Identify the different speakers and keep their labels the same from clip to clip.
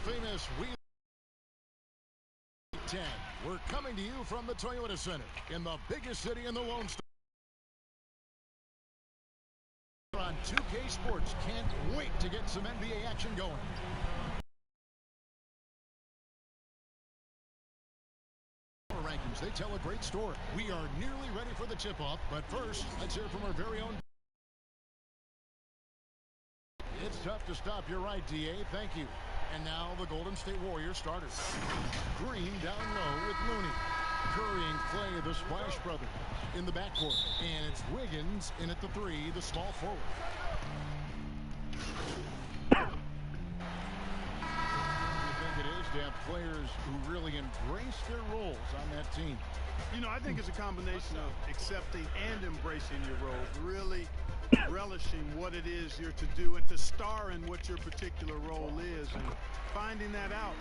Speaker 1: famous Week 10. We're coming to you from the Toyota Center in the biggest city in the Lone Star. On 2K Sports, can't wait to get some NBA action going. Rankings, they tell a great story. We are nearly ready for the tip-off, but first, let's hear from our very own. It's tough to stop. You're right, DA. Thank you. And now the Golden State Warriors starters. Green down low with Looney. Curry and Clay, the Splash Brothers, in the backcourt. And it's Wiggins in at the three, the small forward. It is to have players who really embrace their roles on that team.
Speaker 2: You know, I think it's a combination of accepting and embracing your roles, really relishing what it is you're to do and to star in what your particular role is, and finding that out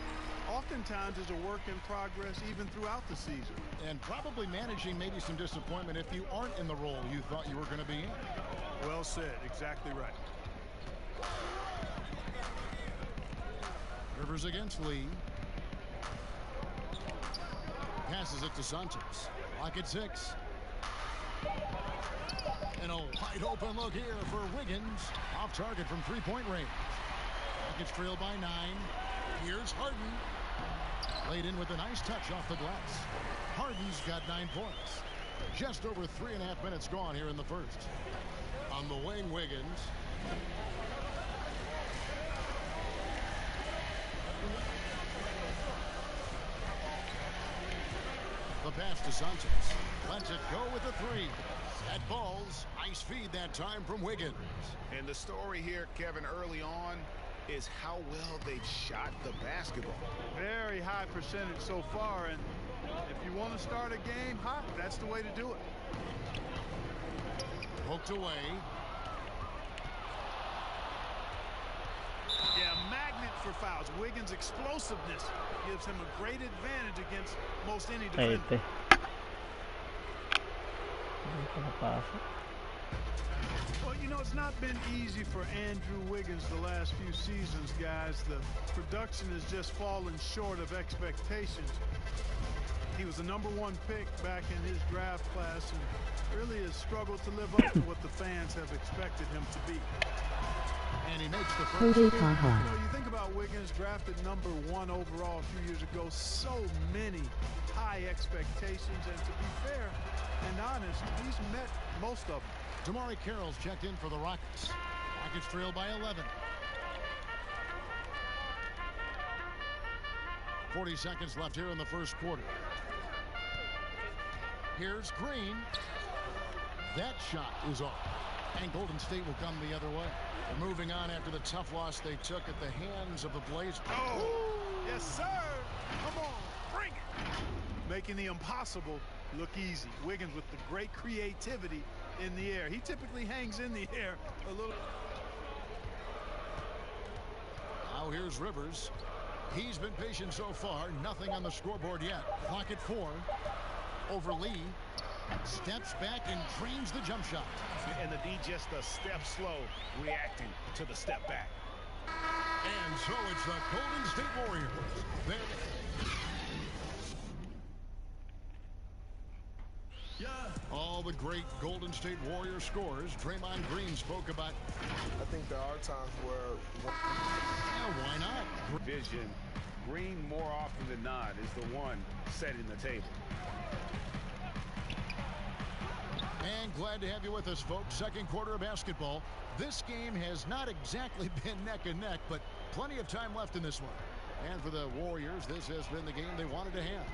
Speaker 2: oftentimes is a work in progress even throughout the season.
Speaker 1: And probably managing maybe some disappointment if you aren't in the role you thought you were going to be in.
Speaker 2: Well said. Exactly right.
Speaker 1: Rivers against Lee. Passes it to Sanchez. Lock at 6. And a wide open look here for Wiggins. Off target from three-point range. Rockets trail by 9. Here's Harden. Laid in with a nice touch off the glass. Harden's got 9 points. Just over 3.5 minutes gone here in the first. On the wing, Wiggins. The pass to Sanchez. Lets it go with a 3. That ball's nice feed that time from Wiggins.
Speaker 3: And the story here, Kevin, early on is how well they've shot the basketball.
Speaker 2: Very high percentage so far, and if you want to start a game hot, that's the way to do it.
Speaker 1: Poked away.
Speaker 2: Yeah, magnet for fouls. Wiggins' explosiveness gives him a great advantage against most any defender. Well, you know, it's not been easy for Andrew Wiggins the last few seasons, guys. The production has just fallen short of expectations. He was the #1 pick back in his draft class and really has struggled to live up to what the fans have expected him to be.
Speaker 1: And he makes the first. You
Speaker 2: know, you think about Wiggins, drafted #1 overall a few years ago. So many high expectations, and to be fair and honest, he's met most of them.
Speaker 1: Damari Carroll's checked in for the Rockets. Rockets trail by 11. 40 seconds left here in the first quarter. Here's Green. That shot is off. And Golden State will come the other way. They're moving on after the tough loss they took at the hands of the Blazers.
Speaker 2: Oh, yes, sir. Come on, bring it. Making the impossible look easy. Wiggins with the great creativity in the air. He typically hangs in the air a little.
Speaker 1: Now here's Rivers. He's been patient so far. Nothing on the scoreboard yet. Clock at 4. Over Lee. Steps back and trains the jump shot.
Speaker 3: And the D just a step slow, reacting to the step back.
Speaker 1: And so it's the Golden State Warriors. All the great Golden State Warrior scores Draymond Green spoke about.
Speaker 4: I think there are times where.
Speaker 1: Yeah, why not?
Speaker 3: Vision. Green, more often than not, is the one setting the table.
Speaker 1: And glad to have you with us, folks. Second quarter of basketball. This game has not exactly been neck and neck, but plenty of time left in this one. And for the Warriors, this has been the game they wanted to have.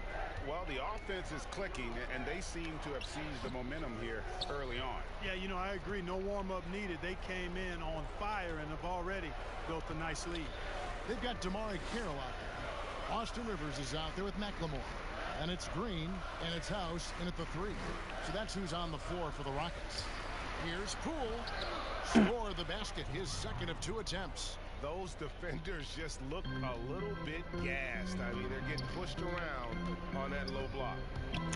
Speaker 3: Well, the offense is clicking, and they seem to have seized the momentum here early on.
Speaker 2: Yeah, you know, I agree. No warm-up needed. They came in on fire and have already built a nice lead.
Speaker 1: They've got Damari Carroll out there. Austin Rivers is out there with McLemore. And it's Green, and it's House, and at the 3. So that's who's on the floor for the Rockets. Here's Poole. Score the basket, his second of 2 attempts.
Speaker 3: Those defenders just look a little bit gassed. I mean, they're getting pushed around on that low block.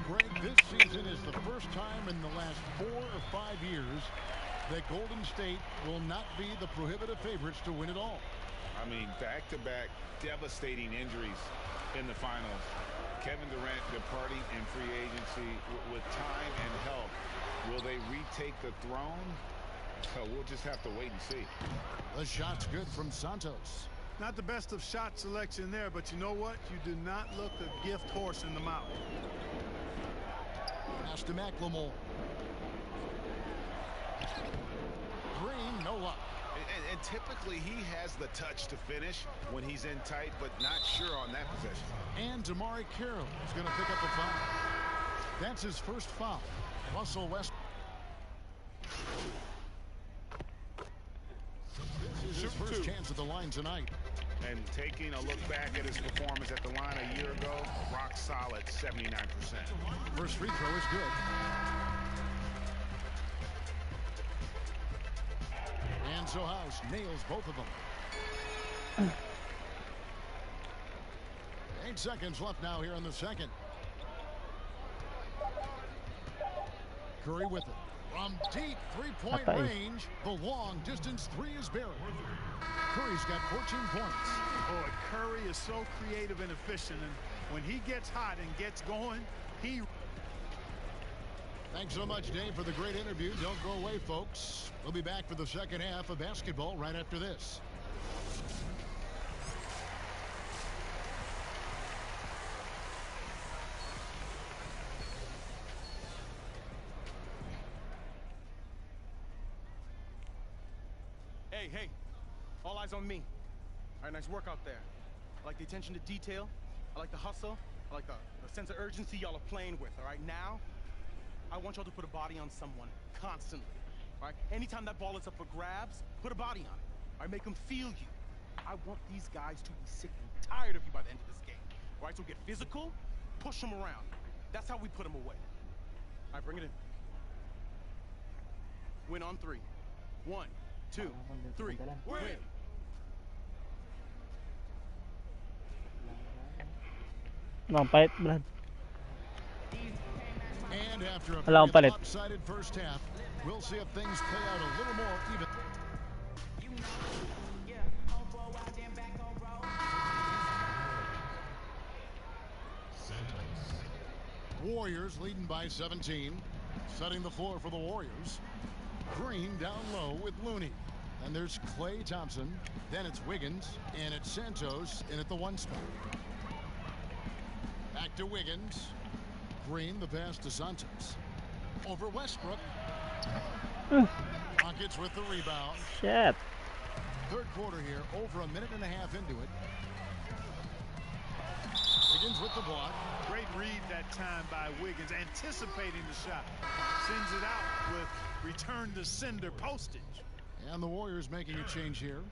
Speaker 1: Greg, this season is the first time in the last 4 or 5 years that Golden State will not be the prohibitive favorites to win it all.
Speaker 3: I mean, back-to-back devastating injuries in the finals. Kevin Durant departing in free agency with time and health. Will they retake the throne? So we'll just have to wait and see.
Speaker 1: The shot's good from Santos.
Speaker 2: Not the best of shot selection there, but you know what? You do not look a gift horse in the mouth.
Speaker 1: Pass to McLemore. Green, no luck.
Speaker 3: And typically he has the touch to finish when he's in tight, but not sure on that possession.
Speaker 1: And Damari Carroll is going to pick up the foul. That's his first foul. Russell Westbrook. This is his first chance at the line tonight.
Speaker 3: And taking a look back at his performance at the line a year ago, rock solid 79%.
Speaker 1: First free throw is good. And so House nails both of them. 8 seconds left now here in the second. Curry with it. From deep three-point range, the long distance three is buried. Curry's got 14 points.
Speaker 2: Boy, Curry is so creative and efficient, and when he gets hot and gets going, he...
Speaker 1: Thanks so much, Dave, for the great interview. Don't go away, folks. We'll be back for the second half of basketball right after this.
Speaker 5: Hey, all eyes on me. All right, nice work out there. I like the attention to detail. I like the hustle. I like the sense of urgency y'all are playing with. All right, now I want y'all to put a body on someone constantly. All right, anytime that ball is up for grabs, put a body on it. All right, make them feel you. I want these guys to be sick and tired of you by the end of this game. All right, so get physical, push them around. That's how we put them away. All right, bring it in. Win on three. 1, 2, 3. Win.
Speaker 1: And after a
Speaker 6: Hello,
Speaker 1: very lopsided first half, we'll see if things play out a little more even. Warriors leading by 17. Setting the floor for the Warriors. Green down low with Looney. And there's Klay Thompson. Then it's Wiggins. And it's Santos in at the 1 spot. Back to Wiggins. Green, the pass to Santos. Over Westbrook. Rockets with the rebound.
Speaker 6: Shit.
Speaker 1: Third quarter here, over a minute and a half into it. Wiggins with the block.
Speaker 2: Great read that time by Wiggins, anticipating the shot. Sends it out with return to sender postage.
Speaker 1: And the Warriors making a change here.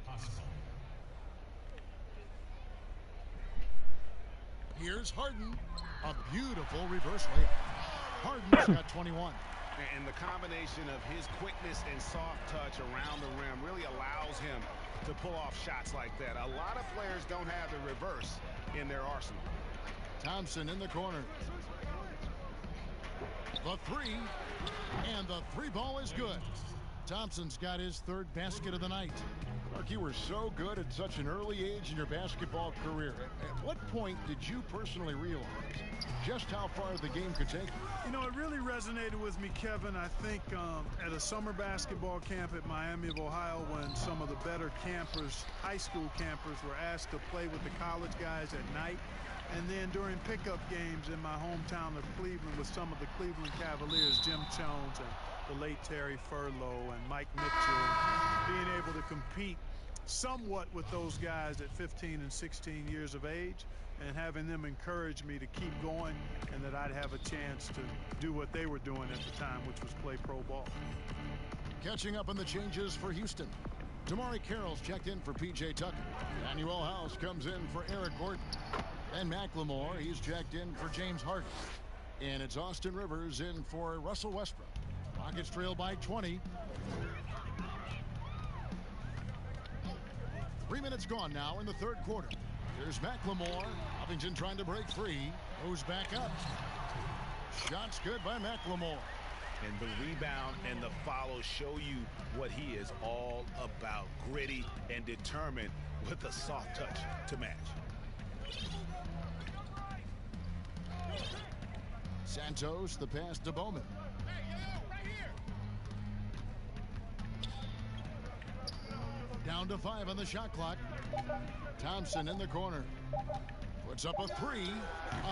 Speaker 1: Here's Harden. A beautiful reverse layup. Harden's got 21.
Speaker 3: And the combination of his quickness and soft touch around the rim really allows him to pull off shots like that. A lot of players don't have the reverse in their arsenal.
Speaker 1: Thompson in the corner. The three. And the three ball is good. Thompson's got his third basket of the night. Mark, you were so good at such an early age in your basketball career. At what point did you personally realize just how far the game could take you?
Speaker 2: You know, it really resonated with me, Kevin. I think at a summer basketball camp at Miami of Ohio, when some of the better campers, high school campers, were asked to play with the college guys at night. And then during pickup games in my hometown of Cleveland with some of the Cleveland Cavaliers, Jim Jones and the late Terry Furlow and Mike Mitchell, being able to compete somewhat with those guys at 15 and 16 years of age, and having them encourage me to keep going and that I'd have a chance to do what they were doing at the time, which was play pro ball.
Speaker 1: Catching up on the changes for Houston. Damari Carroll's checked in for P.J. Tucker. Emmanuel House comes in for Eric Gordon. And McLemore, he's checked in for James Harden. And it's Austin Rivers in for Russell Westbrook. Rockets trail by 20. 3 minutes gone now in the third quarter. Here's McLemore. Covington trying to break free. Goes back up. Shots good by McLemore.
Speaker 3: And the rebound and the follow show you what he is all about. Gritty and determined with a soft touch to match.
Speaker 1: Santos, the pass to Bowman. Down to 5 on the shot clock. Thompson in the corner. Puts up a 3.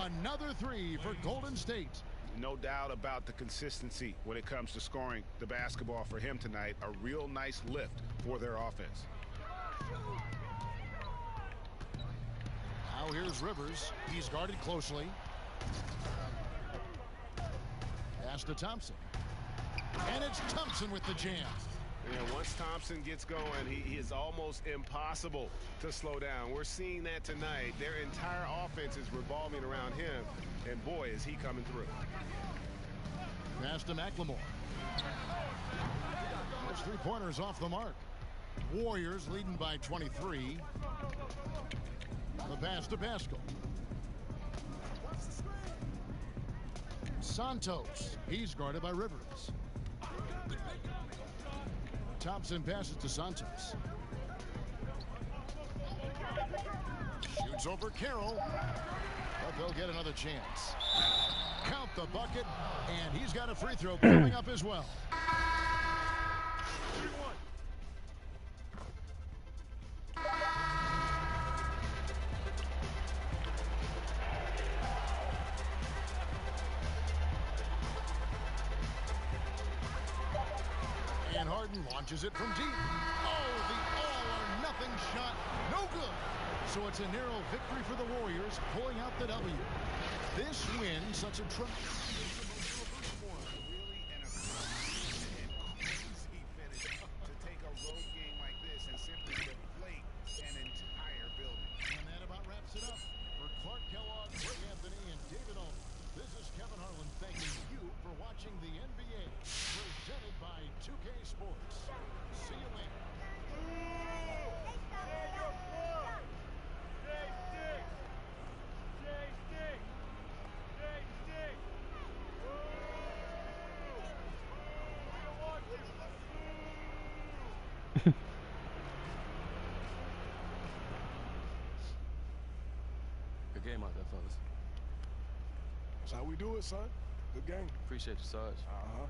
Speaker 1: Another 3 for Golden State.
Speaker 3: No doubt about the consistency when it comes to scoring the basketball for him tonight. A real nice lift for their offense.
Speaker 1: Now here's Rivers. He's guarded closely. Pass to Thompson. And it's Thompson with the jam.
Speaker 6: And once Thompson gets going, he is almost impossible to slow down. We're seeing that tonight. Their entire offense is revolving around him. And boy, is he coming through.
Speaker 1: Pass to McLemore. Those 3-pointers off the mark. Warriors leading by 23. The pass to Pascal. Santos. He's guarded by Rivers. Thompson passes to Santos. Shoots over Carroll. But they'll get another chance. Count the bucket. And he's got a free throw coming up as well. And Harden launches it from deep. Oh, the all-or-nothing shot. No good. So it's a narrow victory for the Warriors, pulling out the W. This win, such a tremendous
Speaker 3: Really an aggressive and crazy finish to take a road game like this and simply deflate an entire building.
Speaker 1: And that about wraps it up. For Clark Kellogg, Greg Anthony, and David Owen, this is Kevin Harlan thanking you for watching the NBA, presented by 2K Sports. See you later.
Speaker 7: Good game out there, fellas.
Speaker 8: That's how we do it, son. Good game.
Speaker 7: Appreciate you, Sarge.
Speaker 8: Uh-huh.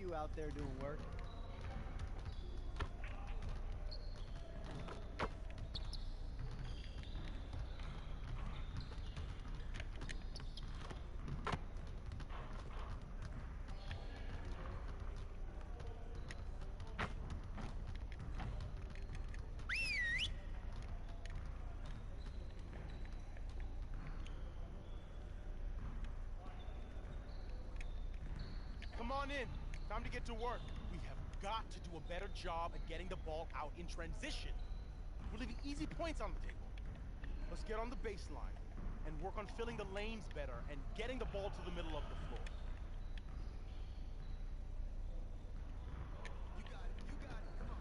Speaker 9: you out there doing work.
Speaker 5: Come on in. Time to get to work. We have got to do a better job at getting the ball out in transition. We're leaving easy points on the table. Let's get on the baseline and work on filling the lanes better and getting the ball to the middle of the floor. You got it. You got it. Come on.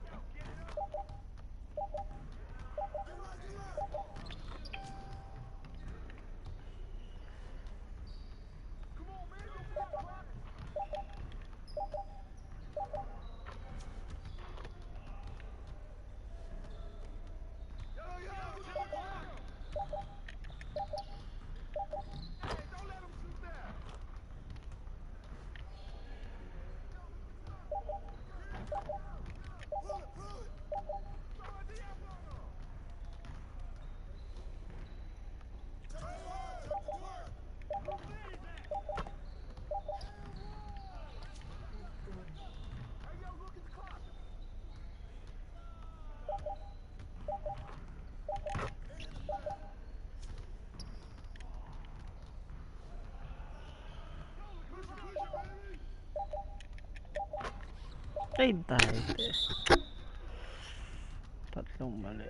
Speaker 5: Yo, get it up. Come on, man. Go for that block.
Speaker 10: Ay, tayo. Tatlong mali.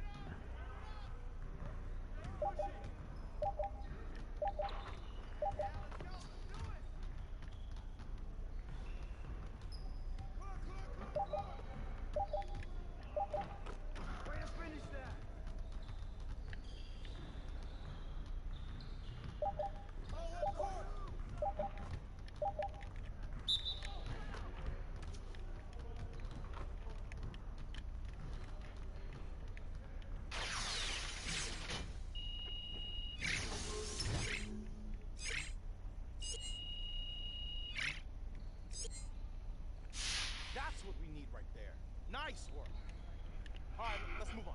Speaker 5: That's what we need right there. Nice work. All right, let's move on.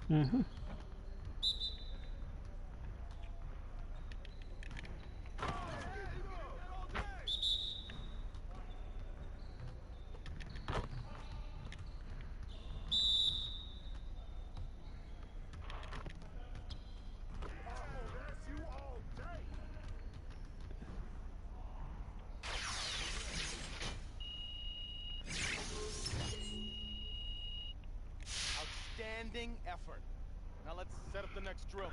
Speaker 10: Mhm.
Speaker 5: Outstanding effort. Now let's set up the next drill.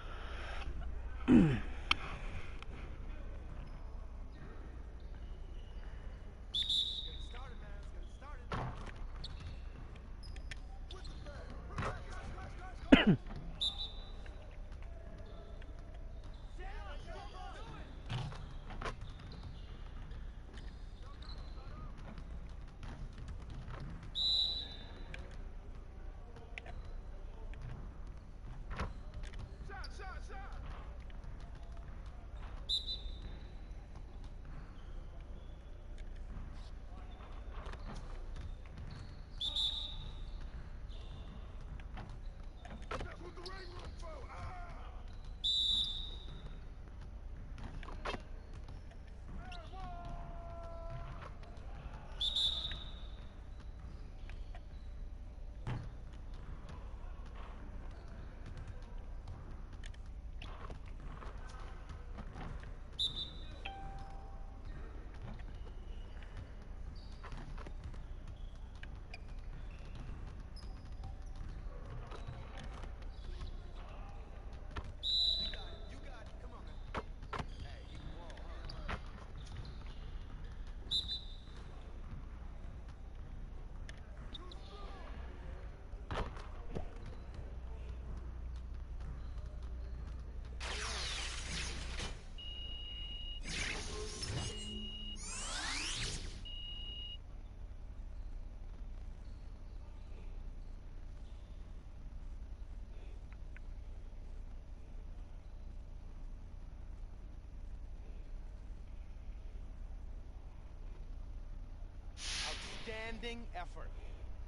Speaker 5: outstanding effort.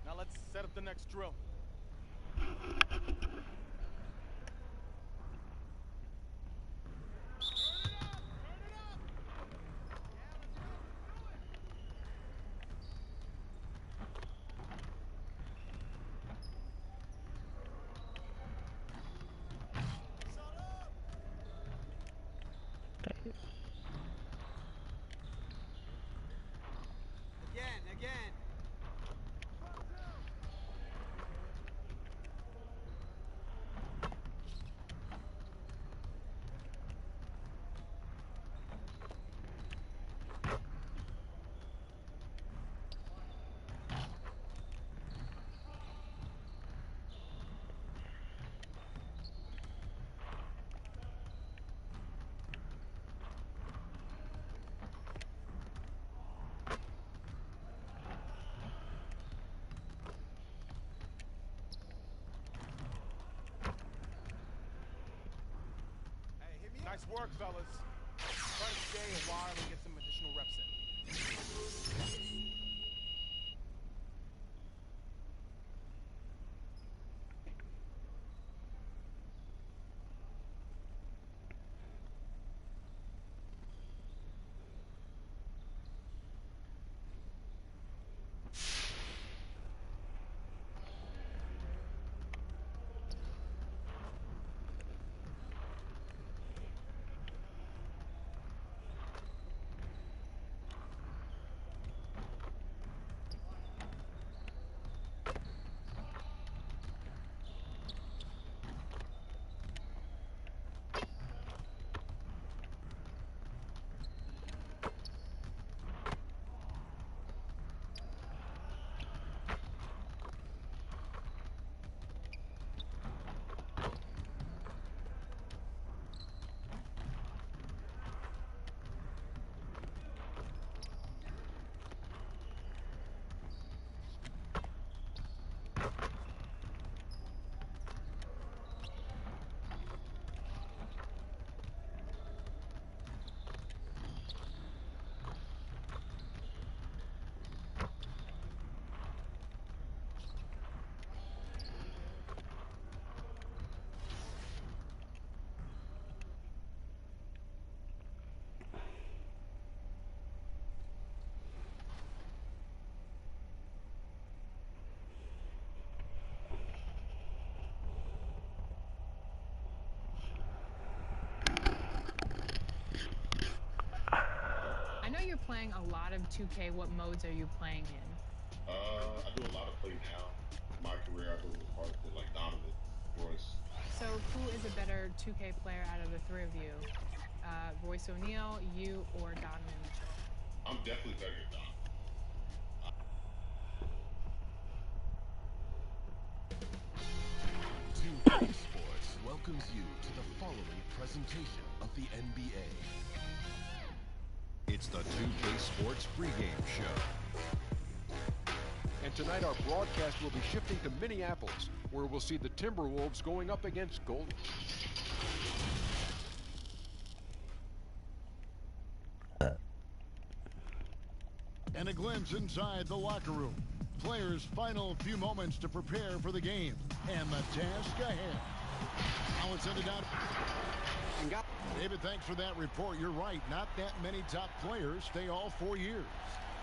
Speaker 5: Now let's set up the next drill.
Speaker 9: Again.
Speaker 5: Nice work, fellas. Try to stay a while and get some additional reps in.
Speaker 11: I know you're playing a lot of 2K. What modes are you playing in?
Speaker 12: I do a lot of play now. In my career, I go as far as like Donovan, Royce.
Speaker 11: So who is a better 2K player out of the three of you? Royce O'Neal, you, or Donovan Mitchell?
Speaker 12: I'm definitely better than Donovan.
Speaker 13: 2K Sports welcomes you to the following presentation of the NBA. It's the 2K Sports pregame show.
Speaker 14: And tonight our broadcast will be shifting to Minneapolis, where we'll see the Timberwolves going up against Golden.
Speaker 1: And a glimpse inside the locker room. Players' final few moments to prepare for the game. And the task ahead. Now it's ended out. David, thanks for that report. You're right. Not that many top players stay all 4 years.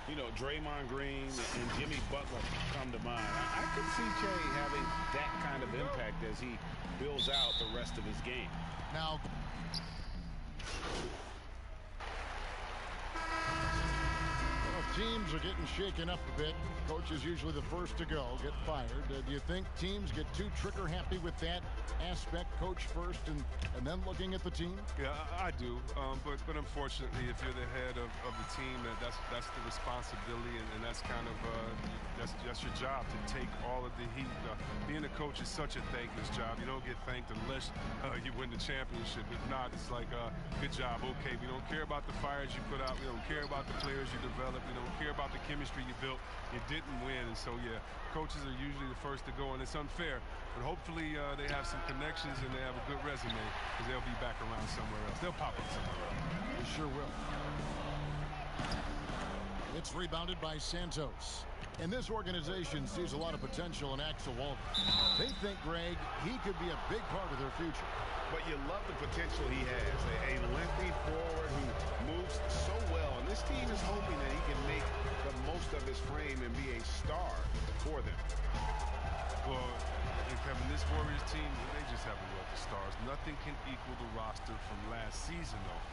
Speaker 3: You know, Draymond Green and Jimmy Butler come to mind. I could see Jay having that kind of impact as he builds out the rest of his game.
Speaker 1: Now, teams are getting shaken up a bit. Coach is usually the first to go, get fired. Do you think teams get too trigger happy with that aspect, coach first and then looking at the team?
Speaker 15: Yeah, I do. But unfortunately, if you're the head of the team, that's the responsibility, and that's kind of that's your job, to take all of the heat. Being a coach is such a thankless job. You don't get thanked unless you win the championship. If not, it's like, good job. Okay, we don't care about the fires you put out. We don't care about the players you develop. We don't care about the chemistry you built. You didn't win, and so yeah, coaches are usually the first to go, and it's unfair. But hopefully they have some connections and they have a good resume, because they'll be back around somewhere else. They'll pop up somewhere else.
Speaker 1: They sure will. It's rebounded by Santos. And this organization sees a lot of potential in Axel Walden. They think, Greg, he could be a big part of their future.
Speaker 6: But you love the potential he has. A lengthy forward who moves so well. And this team is hoping that he can make the most of his frame and be a star for them.
Speaker 15: Well, and Kevin, this Warriors team, they just have a wealth of stars. Nothing can equal the roster from last season, though.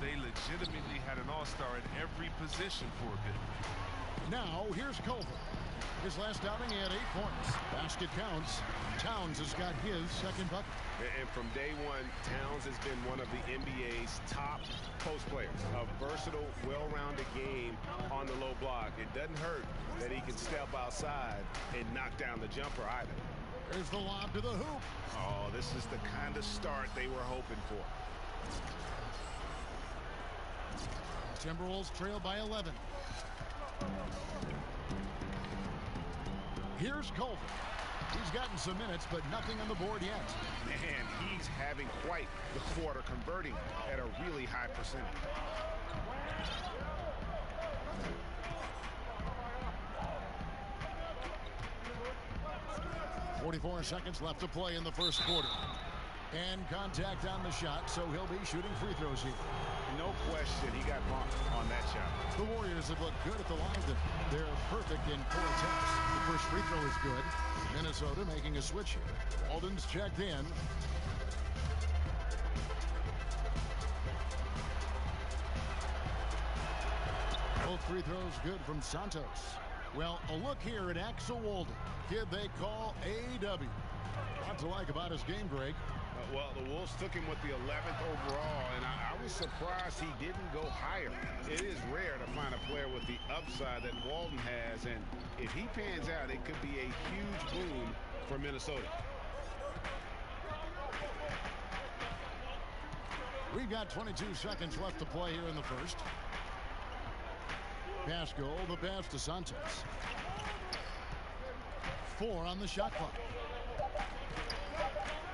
Speaker 15: They legitimately had an all-star at every position for a bit.
Speaker 1: Now, here's Culver. His last outing, he had 8 points. Basket counts. Towns has got his second bucket.
Speaker 6: And from day one, Towns has been one of the NBA's top post players. A versatile, well-rounded game on the low block. It doesn't hurt that he can step outside and knock down the jumper either.
Speaker 1: There's the lob to the hoop.
Speaker 6: Oh, this is the kind of start they were hoping for.
Speaker 1: Timberwolves trail by 11. Here's Culver. He's gotten some minutes, but nothing on the board yet.
Speaker 6: Man, he's having quite the quarter, converting at a really high percentage.
Speaker 1: 44 seconds left to play in the first quarter. And contact on the shot, so he'll be shooting free throws here.
Speaker 6: No question, he got bumped on that shot.
Speaker 1: The Warriors have looked good at the line. They're perfect in 4 attempts. The first free throw is good. Minnesota making a switch here. Walden's checked in. Both free throws good from Santos. Well, a look here at Axel Walden. Kid they call AW. What to like about his game, Greg?
Speaker 6: Well, the Wolves took him with the 11th overall, and I was surprised he didn't go higher. It is rare to find a player with the upside that Walden has, and if he pans out, it could be a huge boon for Minnesota.
Speaker 1: We've got 22 seconds left to play here in the first. Pass goal, the pass to Santos. 4 on the shot clock.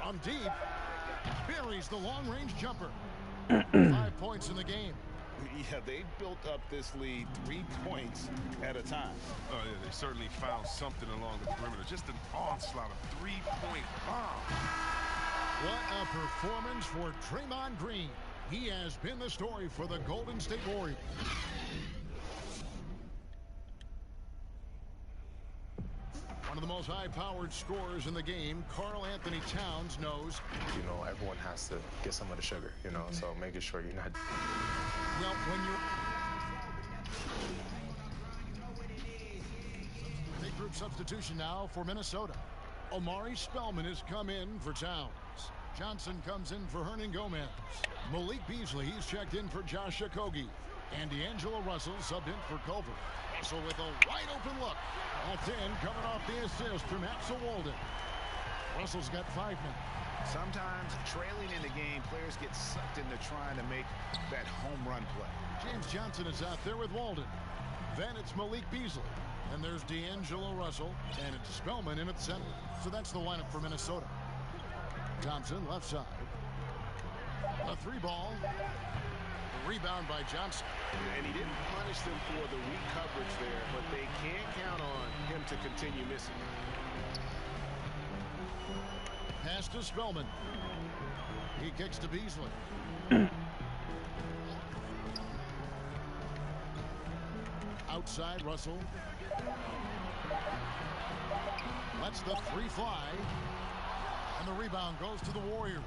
Speaker 1: On deep, buries the long-range jumper. 5 points in the game.
Speaker 3: Yeah, they've built up this lead 3 points at a time.
Speaker 15: Oh, yeah, they certainly found something along the perimeter. Just an onslaught of 3-point bombs.
Speaker 1: What a performance for Draymond Green. He has been the story for the Golden State Warriors. One of the most high-powered scorers in the game, Karl Anthony Towns, knows.
Speaker 9: You know, everyone has to get some of the sugar, you know, so making sure you're not.
Speaker 1: Well, when you're. Big group substitution now for Minnesota. Omari Spellman has come in for Towns. Johnson comes in for Hernan Gomez. Malik Beasley, he's checked in for Josh Okogie. And D'Angelo Russell subbed in for Culver. Russell with a wide-open look. That's in, coming off the assist from Axel Walden. Russell's got 5 minutes.
Speaker 3: Sometimes trailing in the game, players get sucked into trying to make that home run play.
Speaker 1: James Johnson is out there with Walden. Then it's Malik Beasley. And there's D'Angelo Russell. And it's Spellman in at the center. So that's the lineup for Minnesota. Thompson, left side. A 3-ball. Rebound by Johnson.
Speaker 6: And he didn't punish them for the weak coverage there, but they can't count on him to continue missing.
Speaker 1: Pass to Spellman. He kicks to Beasley. Outside, Russell. Lets the 3 fly. And the rebound goes to the Warriors.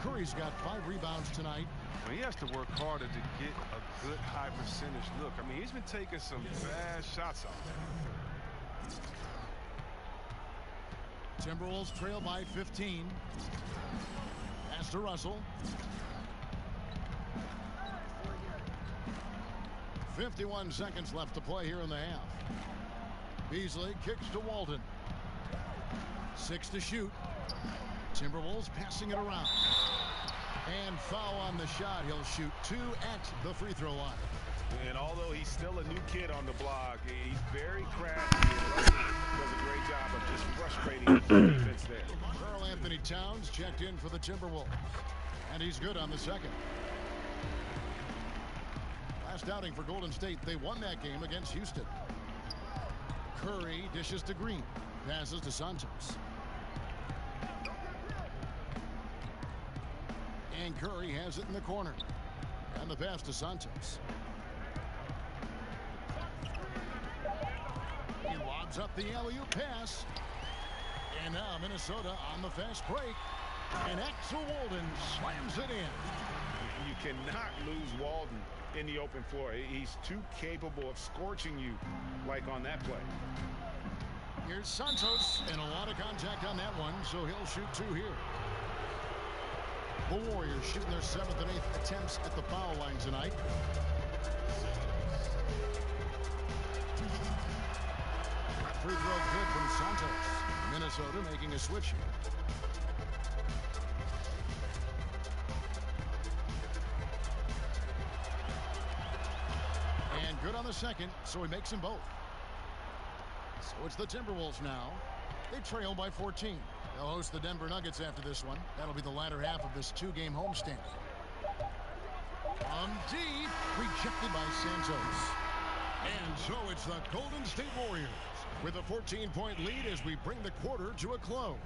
Speaker 1: Curry's got 5 rebounds tonight.
Speaker 15: He has to work harder to get a good high percentage look. I mean, he's been taking some bad shots out
Speaker 1: there. Timberwolves trail by 15. Pass to Russell. 51 seconds left to play here in the half. Beasley kicks to Walden. 6 to shoot. Timberwolves passing it around. And foul on the shot. He'll shoot 2 at the free throw line.
Speaker 6: And although he's still a new kid on the block, he's very crafty and does a great job of just frustrating the defense there.
Speaker 1: Karl Anthony Towns checked in for the Timberwolves. And he's good on the second. Last outing for Golden State, they won that game against Houston. Curry dishes to Green. Passes to Santos. And Curry has it in the corner. And the pass to Santos. He lobs up the alley-oop pass. And now Minnesota on the fast break. And Axel Walden slams it in.
Speaker 6: You cannot lose Walden in the open floor. He's too capable of scorching you like on that play.
Speaker 1: Here's Santos, and a lot of contact on that one, so he'll shoot 2 here. The Warriors shooting their 7th and 8th attempts at the foul line tonight. Free throw good from Santos. Minnesota making a switch here. And good on the second, so he makes them both. So it's the Timberwolves now. They trail by 14. They'll host the Denver Nuggets after this one. That'll be the latter half of this 2-game homestand. From deep, rejected by Santos. And so it's the Golden State Warriors with a 14-point lead as we bring the quarter to a close.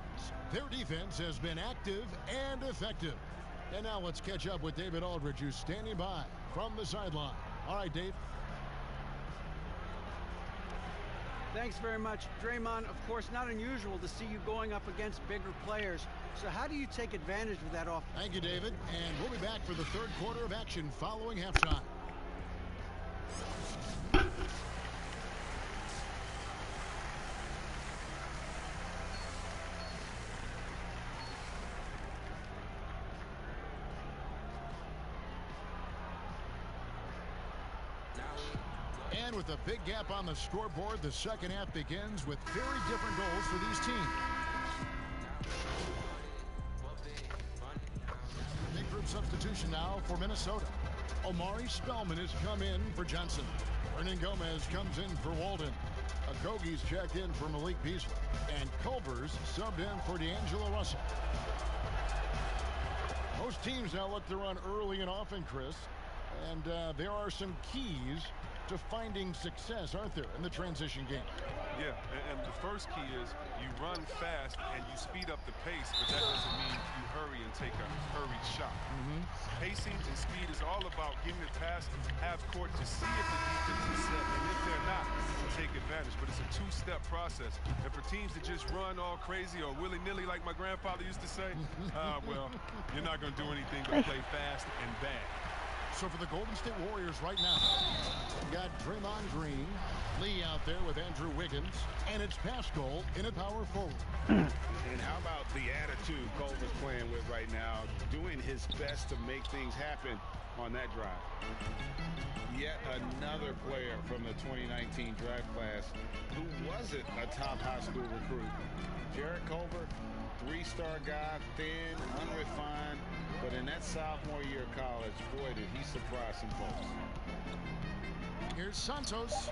Speaker 1: Their defense has been active and effective. And now let's catch up with David Aldridge, who's standing by from the sideline. All right, Dave.
Speaker 16: Thanks very much. Draymond, of course, not unusual to see you going up against bigger players. So how do you take advantage of that offense?
Speaker 1: Thank you, David. And we'll be back for the third quarter of action following halftime. And with a big gap on the scoreboard, the second half begins with very different goals for these teams. Big group substitution now for Minnesota. Omari Spellman has come in for Johnson. Hernan Gomez comes in for Walden. Okogie's checked in for Malik Beasley. And Culver's subbed in for D'Angelo Russell. Most teams now look to run early and often, Chris. And there are some keys to finding success, aren't there, in the transition game?
Speaker 15: Yeah, and the first key is you run fast and you speed up the pace, but that doesn't mean you hurry and take a hurried shot. Pacing and speed is all about getting it past half court to see if the defense is set, and if they're not, to take advantage. But it's a two-step process. And for teams that just run all crazy or willy-nilly, like my grandfather used to say, well, you're not going to do anything but play fast and bad.
Speaker 1: So for the Golden State Warriors right now, we've got Draymond Green, Lee out there with Andrew Wiggins, and it's Pascal in at power forward.
Speaker 6: And how about the attitude Culver's playing with right now, doing his best to make things happen on that drive. Yet another player from the 2019 draft class who wasn't a top high school recruit. Jarrett Culver, 3-star guy, thin, unrefined, but in that sophomore year of college, boy, did he surprise some folks.
Speaker 1: Here's Santos.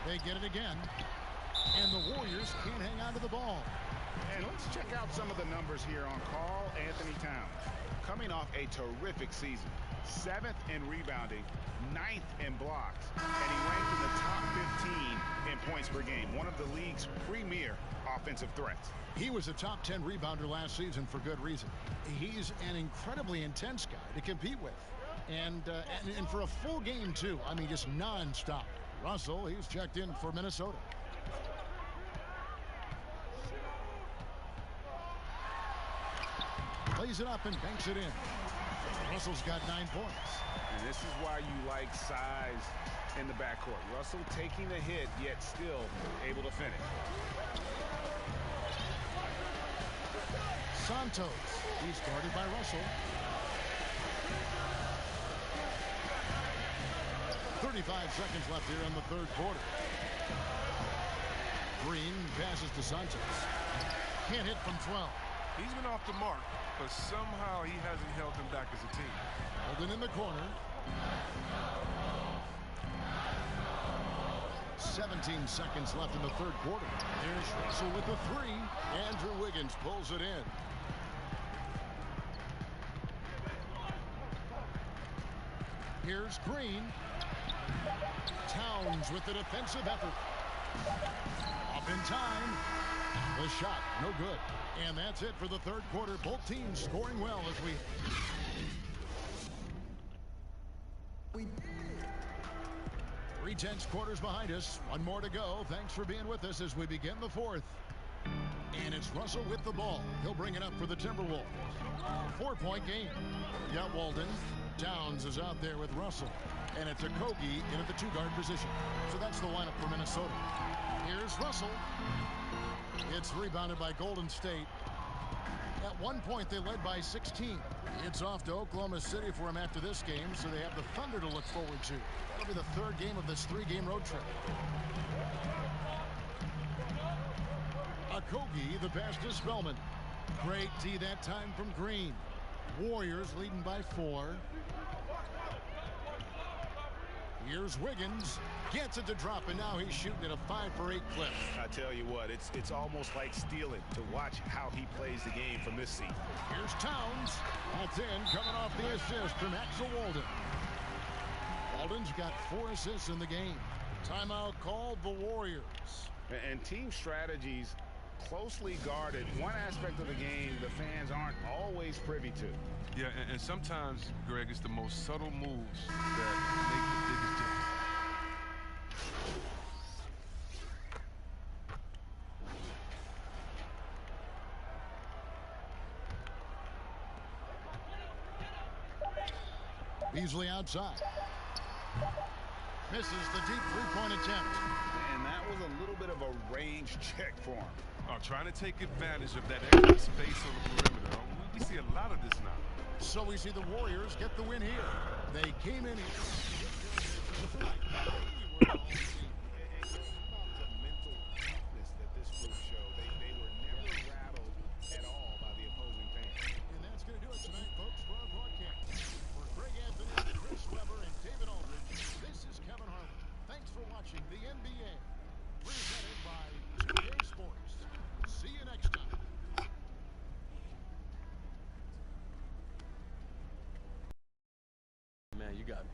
Speaker 1: They get it again. And the Warriors can't hang on to the ball.
Speaker 6: And let's check out some of the numbers here on Karl Anthony Towns. Coming off a terrific season. 7th in rebounding, 9th in blocks, and he ranked in the top 15 in points per game. One of the league's premier offensive threats.
Speaker 1: He was a top 10 rebounder last season for good reason. He's an incredibly intense guy to compete with. And for a full game, too. I mean, just nonstop. Russell, he's checked in for Minnesota. Plays it up and banks it in. Russell's got 9 points.
Speaker 6: And this is why you like size in the backcourt. Russell taking the hit, yet still able to finish.
Speaker 1: Santos, he's guarded by Russell. 35 seconds left here in the third quarter. Green passes to Santos. Can't hit from 12.
Speaker 15: He's been off the mark, but somehow he hasn't held them back as a team.
Speaker 1: Holden in the corner. 17 seconds left in the third quarter. Here's Russell with the 3. Andrew Wiggins pulls it in. Here's Green. Towns with the defensive effort. Off in time. The shot, no good. And that's it for the third quarter. Both teams scoring well as we 3/10 quarters behind us. One more to go. Thanks for being with us as we begin the fourth. And it's Russell with the ball. He'll bring it up for the Timberwolves. 4-point game. Got Walden. Towns is out there with Russell. And it's Okogie in at the two-guard position. So that's the lineup for Minnesota. Here's Russell. It's rebounded by Golden State. At one point, they led by 16. It's off to Oklahoma City for him after this game, so they have the Thunder to look forward to. That'll be the third game of this three-game road trip. Okogie, the pass to Spellman. Great D that time from Green. Warriors leading by 4. Here's Wiggins. Gets it to drop, and now he's shooting at a 5-for-8 clip.
Speaker 3: I tell you what, it's almost like stealing to watch how he plays the game from this seat.
Speaker 1: Here's Towns. That's in, coming off the assist from Axel Walden. Walden's got 4 assists in the game. Timeout called the Warriors.
Speaker 6: And team strategies closely guarded. One aspect of the game the fans aren't always privy to.
Speaker 15: Yeah, and sometimes, Greg, it's the most subtle moves that make the biggest difference.
Speaker 1: Beasley outside. Misses the deep three-point attempt.
Speaker 6: And that was a little bit of a range check for him.
Speaker 15: Trying to take advantage of that extra space on the perimeter. We see a lot of this now.
Speaker 1: So we see the Warriors get the win here. They came in here.
Speaker 6: How about the mental toughness that this group showed? They were never rattled at all by the opposing fans.
Speaker 1: And that's going to do it tonight, folks, for our broadcast. For Greg Anthony, Chris Webber, and David Aldridge, this is Kevin Harlan. Thanks for watching the NBA. Presented by 2K Sports. See you next time.
Speaker 7: Man, you got me.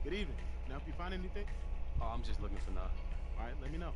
Speaker 5: Good evening. Can I help you find anything?
Speaker 7: Oh, I'm just looking for now.
Speaker 5: All right, let me know.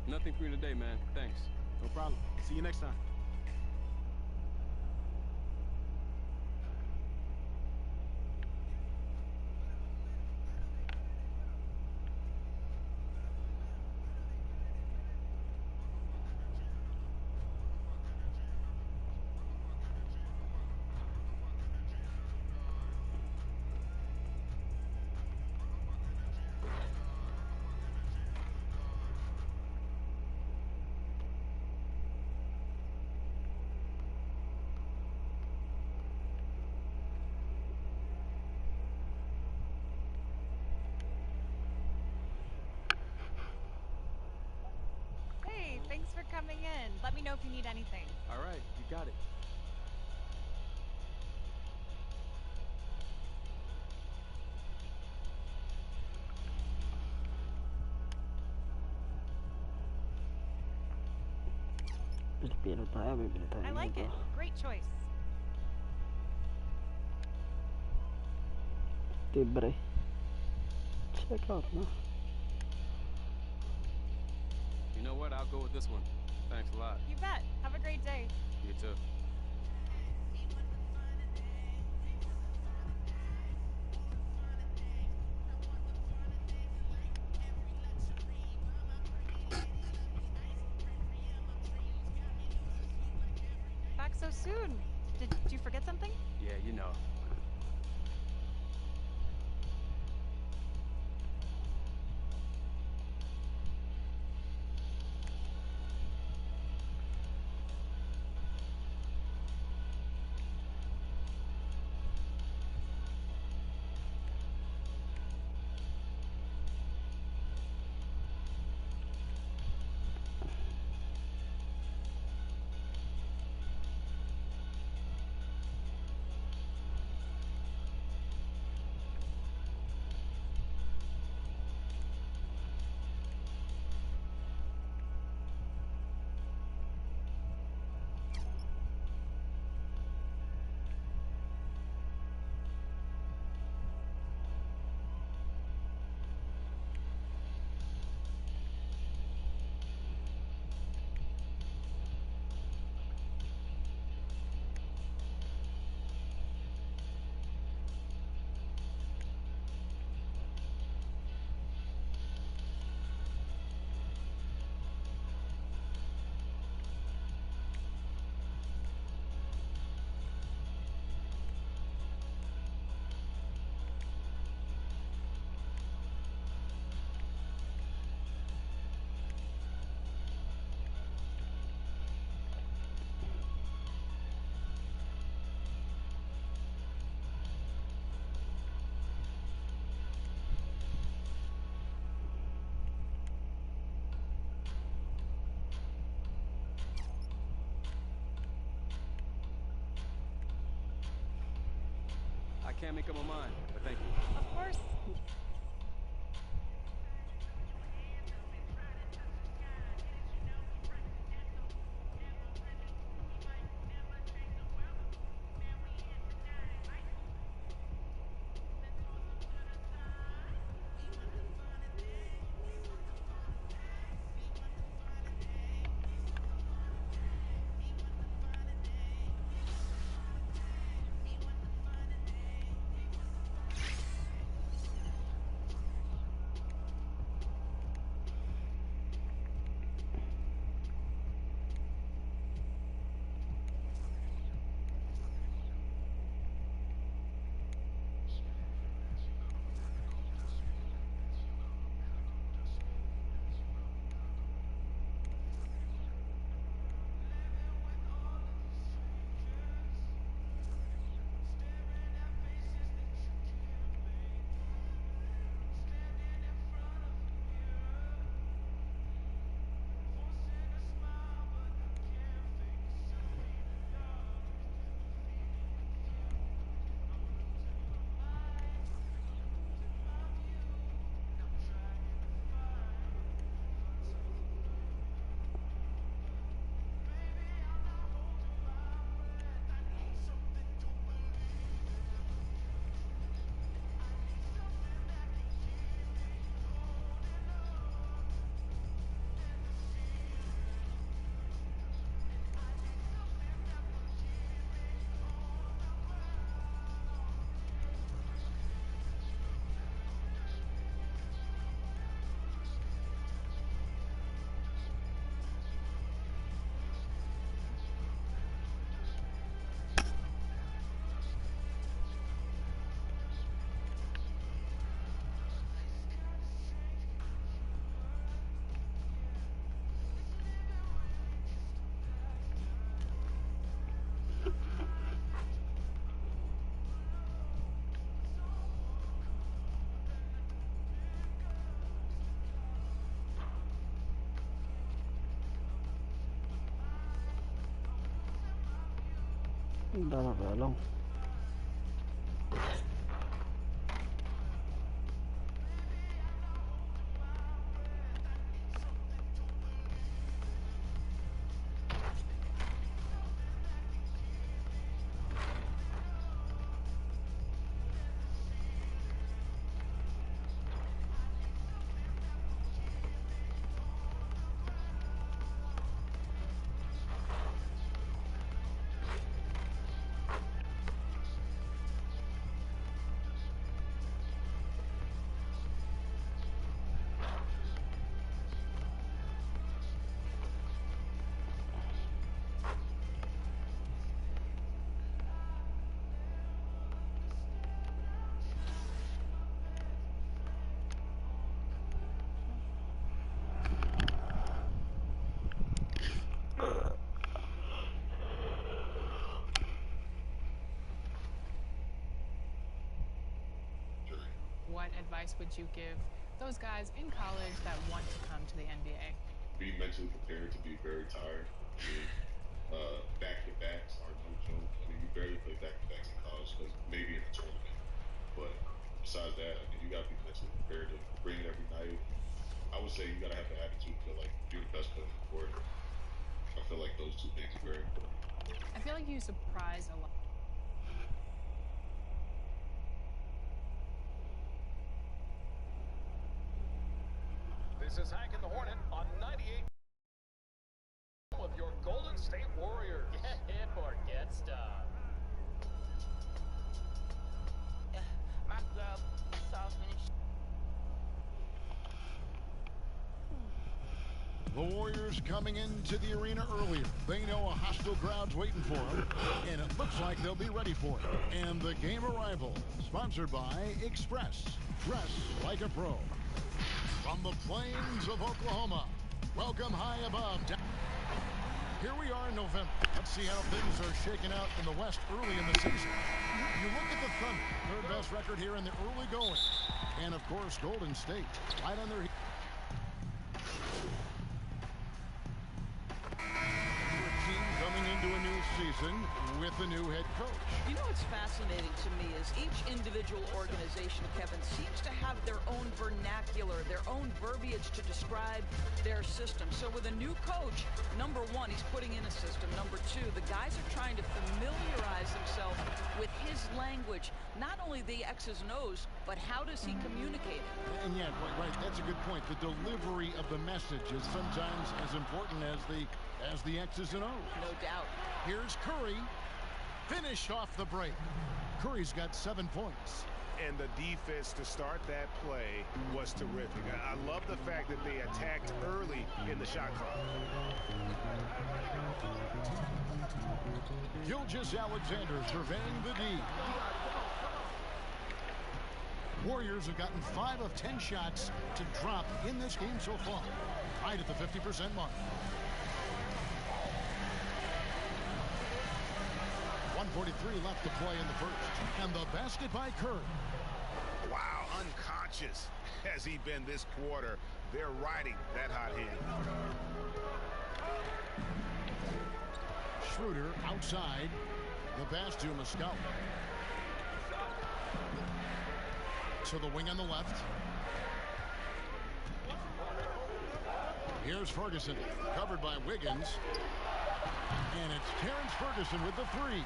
Speaker 7: Nothing for you today, man. Thanks.
Speaker 5: No problem. See you next time.
Speaker 17: Hey, thanks for coming in. Let me know if you need anything.
Speaker 7: All right, you got it.
Speaker 17: I like it. Great choice.
Speaker 10: Tibre. Check out, man.
Speaker 7: You know what? I'll go with this one. Thanks a lot.
Speaker 17: You bet. Have a great day.
Speaker 7: You too.
Speaker 17: Back so soon. Did you forget something?
Speaker 7: Yeah, you know. can't make up my mind, but thank you.
Speaker 17: Of course.
Speaker 10: Dale reloj.
Speaker 11: What advice would you give those guys in college that want to come to the NBA?
Speaker 12: Be mentally prepared to be very tired. I mean, back-to-backs are no joke. I mean, you barely play back-to-backs in college because maybe in a tournament. But besides that, I mean, you got to be mentally prepared to bring it every night. I would say you got to have the attitude to feel like you're the best player on the court. I feel like those two things are very important.
Speaker 11: I feel like you surprise a lot.
Speaker 18: This is Hank and the Hornet on 98 of your Golden State Warriors.
Speaker 19: Get hip or get stuck.
Speaker 20: My girl sauce finish.
Speaker 1: The Warriors coming into the arena earlier. They know a hostile crowd's waiting for them, and it looks like they'll be ready for it. And the game arrival, sponsored by Express. Dress like a pro. From the plains of Oklahoma, welcome high above. Here we are in November. Let's see how things are shaking out in the West early in the season. You look at the Thunder, third best record here in the early going. And, of course, Golden State, right on their heels. Team coming into a new season. Ferguson with the new head coach.
Speaker 21: You know what's fascinating to me is each individual organization, Kevin, seems to have their own vernacular, their own verbiage to describe their system. So with a new coach, number one, he's putting in a system. Number two, the guys are trying to familiarize themselves with his language, not only the X's and O's, but how does he communicate it?
Speaker 1: And yeah, right, that's a good point. The delivery of the message is sometimes as important as the X's and O's.
Speaker 21: No doubt.
Speaker 1: Here's Curry. Finish off the break. Curry's got 7 points.
Speaker 6: And the defense to start that play was terrific. I love the fact that they attacked early in the shot clock.
Speaker 1: Gilgeous-Alexander surveying the D. Warriors have gotten 5 of 10 shots to drop in this game so far, right at the 50% mark. 1:43 left to play in the first. And the basket by Curry.
Speaker 6: Wow, unconscious has he been this quarter. They're riding that hot hand.
Speaker 1: Schroeder outside. The pass to Muscala. To the wing on the left. Here's Ferguson, covered by Wiggins. And it's Terrence Ferguson with the three.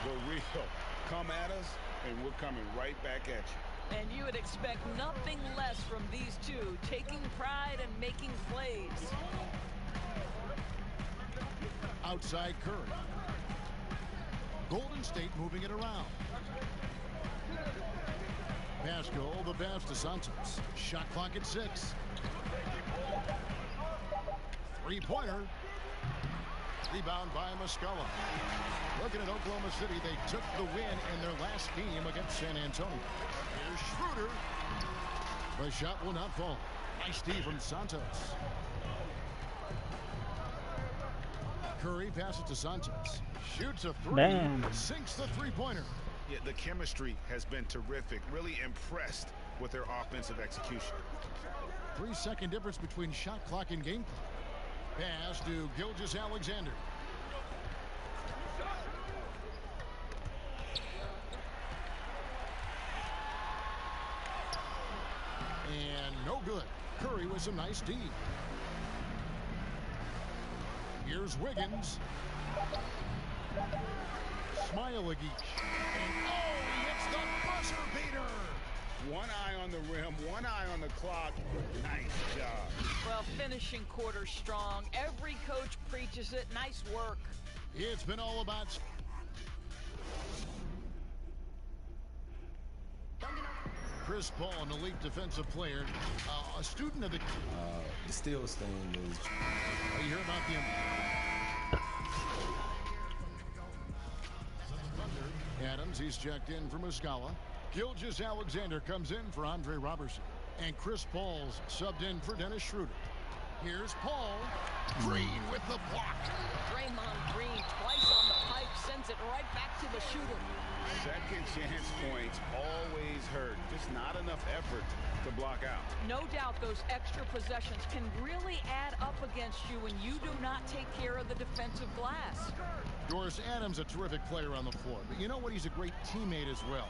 Speaker 6: The real come at us, and we're coming right back at you.
Speaker 21: And you would expect nothing less from these two, taking pride and making plays.
Speaker 1: Outside Curry. Golden State moving it around. Pascal, the pass to Santos. Shot clock at 6. Three-pointer. Rebound by Muscala. Looking at Oklahoma City, they took the win in their last game against San Antonio. Here's Schroeder. The shot will not fall. Nice D from Santos. Curry passes to Santos. Shoots a three.
Speaker 10: Damn.
Speaker 1: Sinks the three-pointer.
Speaker 6: Yeah, the chemistry has been terrific. Really impressed with their offensive execution.
Speaker 1: 3-second difference between shot clock and game clock. Pass to Gilgeous-Alexander. And no good. Curry with some nice D. Here's Wiggins. Smile-a-geek. And oh, he hits the buzzer beater.
Speaker 6: One eye on the rim, one eye on the clock. Nice job.
Speaker 21: Well, finishing quarter strong. Every coach preaches it. Nice work.
Speaker 1: It's been all about... Chris Paul, an elite defensive player, a student of the...
Speaker 9: The steals thing is...
Speaker 1: You hear about the... Adams, he's checked in for Muscala. Gilgeous-Alexander comes in for Andre Robertson. And Chris Paul's subbed in for Dennis Schroeder. Here's Paul. Green with the block.
Speaker 21: Draymond Green twice on the pipe, sends it right back to the shooter.
Speaker 6: Second chance points always hurt. Just not enough effort to block out.
Speaker 21: No doubt those extra possessions can really add up against you when you do not take care of the defensive glass.
Speaker 1: Doris Adams, a terrific player on the floor. But you know what? He's a great teammate as well.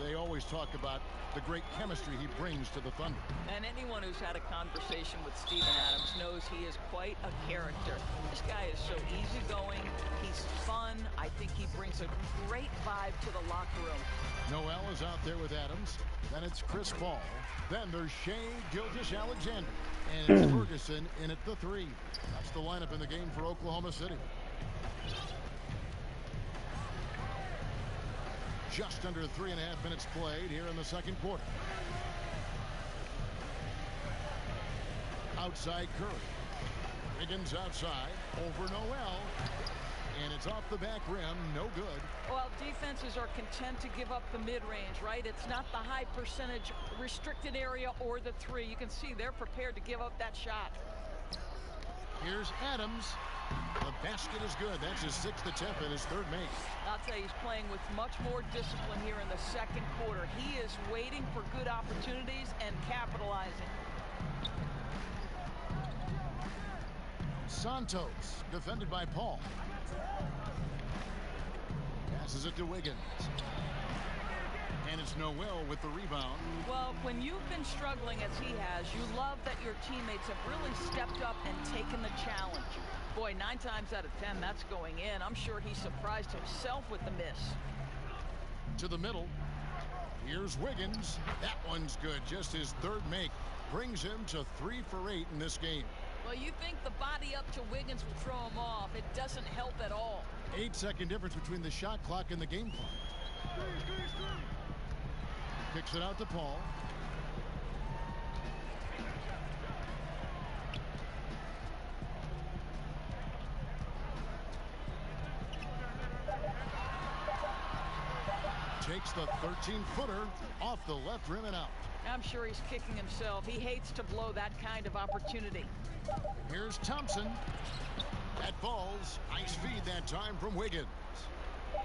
Speaker 1: They always talk about the great chemistry he brings to the Thunder.
Speaker 21: And anyone who's had a conversation with Steven Adams knows he is quite a character. This guy is so easygoing. He's fun. I think he brings a great vibe to the locker room.
Speaker 1: Noel is out there with Adams. Then it's Chris Paul. Then there's Shai Gilgeous-Alexander. And it's Ferguson in at the three. That's the lineup in the game for Oklahoma City. Just under 3.5 minutes played here in the second quarter. Outside Curry. Wiggins outside. Over Noel. And it's off the back rim. No good.
Speaker 21: Well, defenses are content to give up the mid-range, right? It's not the high percentage restricted area or the three. You can see they're prepared to give up that shot.
Speaker 1: Here's Adams. The basket is good. That's his 6th attempt and his 3rd make.
Speaker 21: I'll tell you, he's playing with much more discipline here in the second quarter. He is waiting for good opportunities and capitalizing.
Speaker 1: Santos, defended by Paul. Passes it to Wiggins. And it's Noel with the rebound.
Speaker 21: Well, when you've been struggling as he has, you love that your teammates have really stepped up and taken the challenge. Boy, 9 times out of 10, that's going in. I'm sure he surprised himself with the miss.
Speaker 1: To the middle. Here's Wiggins. That one's good. Just his third make. Brings him to 3 for 8 in this game.
Speaker 21: Well, you think the body up to Wiggins will throw him off. It doesn't help at all.
Speaker 1: 8-second difference between the shot clock and the game clock. Kicks it out to Paul. Takes the 13-footer off the left rim and out.
Speaker 21: I'm sure he's kicking himself. He hates to blow that kind of opportunity.
Speaker 1: Here's Thompson. That falls. Nice feed that time from Wiggins.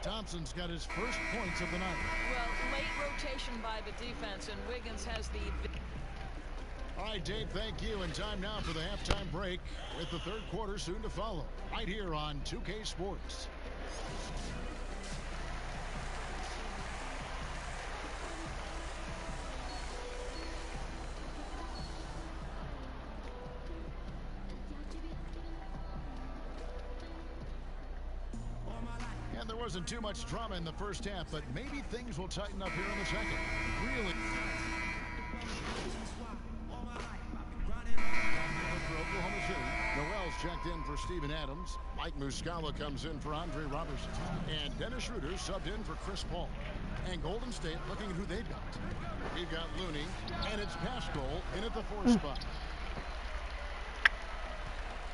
Speaker 1: Thompson's got his first points of the night.
Speaker 21: Well, late rotation by the defense, and Wiggins has the...
Speaker 1: All right, Dave, thank you. And time now for the halftime break with the third quarter soon to follow. Right here on 2K Sports. There wasn't too much drama in the first half, but maybe things will tighten up here in the second. Really. For Oklahoma City, Noel's checked in for Steven Adams. Mike Muscala comes in for Andre Robertson. And Dennis Schroeder subbed in for Chris Paul. And Golden State looking at who they've got. We've got Looney, and it's Pascal in at the 4 spot.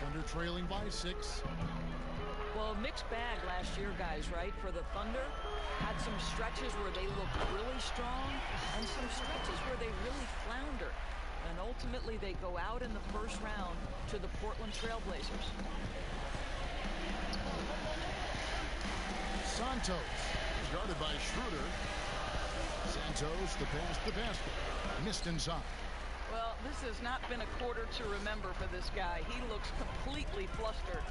Speaker 1: Thunder trailing by 6.
Speaker 21: Well, mixed bag last year, guys, right? For the Thunder, had some stretches where they looked really strong and some stretches where they really floundered. And ultimately, they go out in the first round to the Portland Trailblazers.
Speaker 1: Santos, guarded by Schroeder. Santos, the pass, the basket. Missed inside.
Speaker 21: Well, this has not been a quarter to remember for this guy. He looks completely flustered.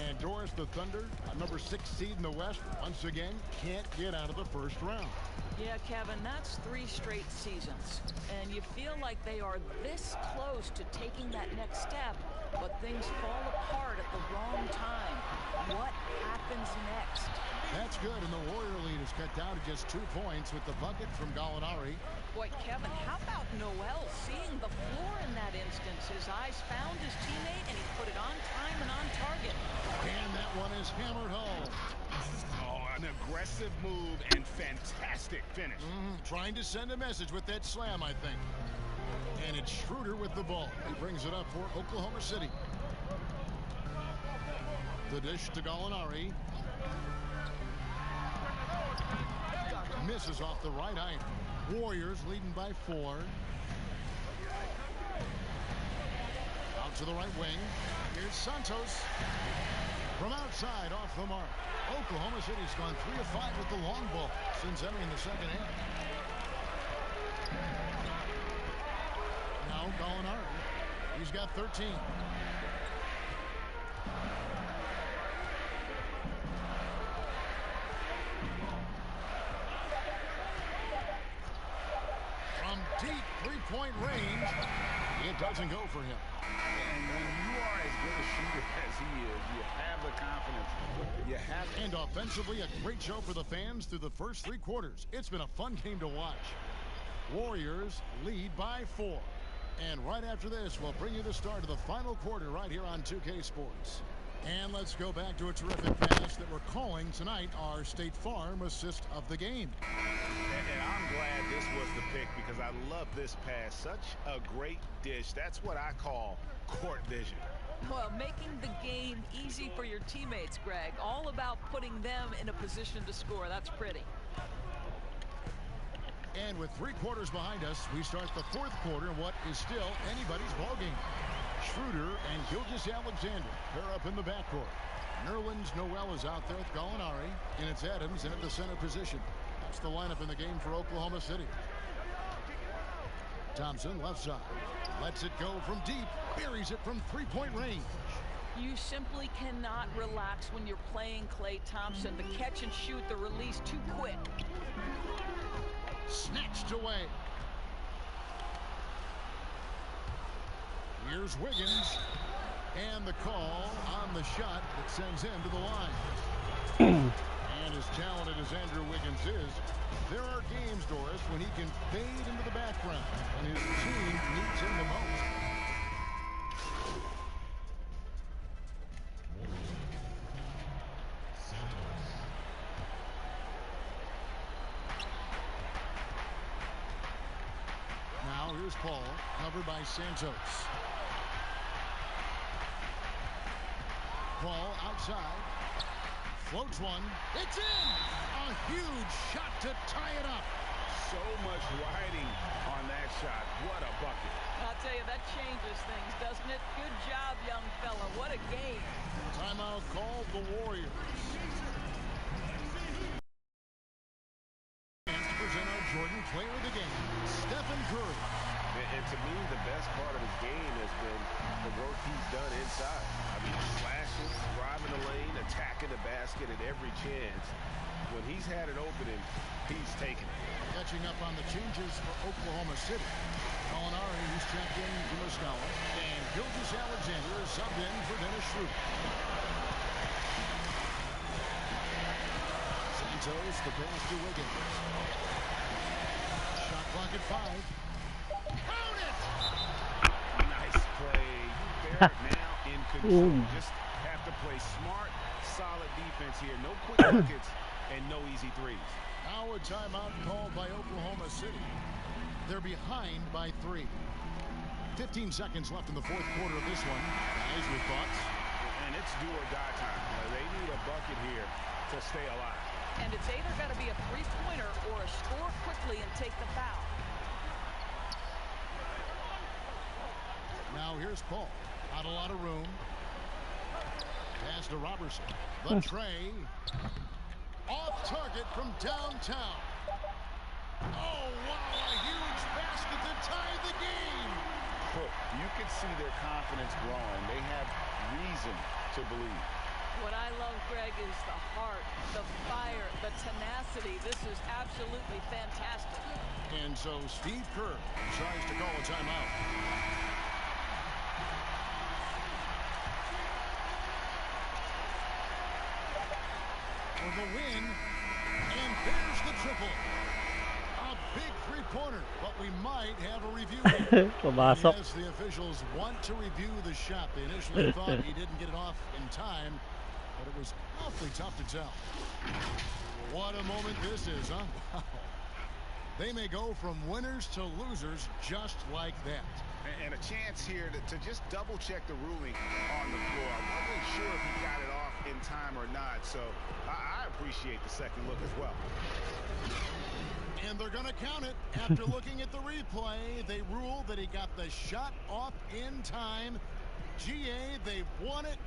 Speaker 1: And Doris, the Thunder, number 6 seed in the West, once again can't get out of the first round.
Speaker 21: Yeah, Kevin, that's 3 straight seasons. And you feel like they are this close to taking that next step, but things fall apart at the wrong time. What happens next?
Speaker 1: That's good, and the Warrior lead is cut down to just 2 points with the bucket from Gallinari.
Speaker 21: Boy, Kevin, how about Noel seeing the floor in that instance? His eyes found his teammate, and he put it on time and on target.
Speaker 1: And that one is hammered home.
Speaker 6: Oh, an aggressive move and fantastic finish.
Speaker 1: Trying to send a message with that slam, I think. And it's Schroeder with the ball. He brings it up for Oklahoma City. The dish to Gallinari. Misses off the right eye. Warriors leading by 4. Out to the right wing. Here's Santos. From outside, off the mark. Oklahoma City's gone 3 of 5 with the long ball since entering the second half. Now Gallinari. He's got 13. From deep 3-point range, it doesn't go for him.
Speaker 6: And when you are as good a shooter as he is, you have the confidence. You have.
Speaker 1: And offensively, a great show for the fans through the first 3 quarters. It's been a fun game to watch. Warriors lead by 4. And right after this, we'll bring you the start of the final quarter right here on 2K Sports. And let's go back to a terrific pass that we're calling tonight our State Farm assist of the game.
Speaker 6: And I'm glad this was the pick because I love this pass. Such a great dish. That's what I call court vision.
Speaker 21: Well, making the game easy for your teammates, Greg. All about putting them in a position to score. That's pretty.
Speaker 1: And with 3 quarters behind us, we start the 4th quarter in what is still anybody's ballgame. Schroeder and Gilgeous-Alexander pair up in the backcourt. Nerlens Noel is out there with Gallinari, and it's Adams in at the center position. That's the lineup in the game for Oklahoma City. Thompson left side. Lets it go from deep. Buries it from 3-point range.
Speaker 21: You simply cannot relax when you're playing Klay Thompson. The catch and shoot, the release too quick.
Speaker 1: Snatched away. Here's Wiggins. And the call on the shot that sends him to the line. And as talented as Andrew Wiggins is, there are games, Doris, when he can fade into the background when his team needs him the most. Now here's Paul, covered by Santos. Paul outside. Floats one. It's in! A huge shot to tie it up.
Speaker 3: So much riding on that shot. What a bucket.
Speaker 21: I'll tell you, that changes things, doesn't it? Good job, young fella. What a game.
Speaker 1: Timeout called the Warriors. To present our Jordan Player of the Game, Stephen Curry.
Speaker 6: And to me, the best part of his game has been the work he's done inside. I mean, slashing, driving the lane, attacking the basket at every chance. When he's had an opening, he's taken it.
Speaker 1: Catching up on the changes for Oklahoma City. Molinari, who's checked in to Muscala. And Gilgeous Alexander is subbed in for Dennis Schroeder. Santos, the pass to Wiggins. Shot clock at 5. Count it!
Speaker 3: Nice play. Barrett now in control. Just have to play smart, solid defense here. No quick buckets and no easy threes.
Speaker 1: Now a timeout called by Oklahoma City. They're behind by 3. 15 seconds left in the fourth quarter of this one. Guys, your thoughts?
Speaker 3: And it's do or die time. They need a bucket here to stay alive.
Speaker 21: And it's either got to be a three-pointer or a score quickly and take the foul.
Speaker 1: Now here's Paul. Not a lot of room. Pass to Robertson. The tray. Off target from downtown. Oh, wow. A huge basket to tie the game.
Speaker 3: Look, you can see their confidence growing. They have reason to believe.
Speaker 21: What I love, Greg, is the heart, the fire, the tenacity. This is absolutely fantastic.
Speaker 1: And so Steve Kerr tries to call a timeout. For the win, and there's the triple. A big three-pointer, but we might have a review here. Yes, the officials want to review the shot. They initially thought he didn't get it off in time, but it was awfully tough to tell. What a moment this is, huh? Wow. They may go from winners to losers just like that.
Speaker 3: And a chance here to just double-check the ruling on the floor. I wasn't sure if he got it off in time or not, so I appreciate the second look as well.
Speaker 1: And they're going to count it. After looking at the replay, they ruled that he got the shot off in time. GA, they won it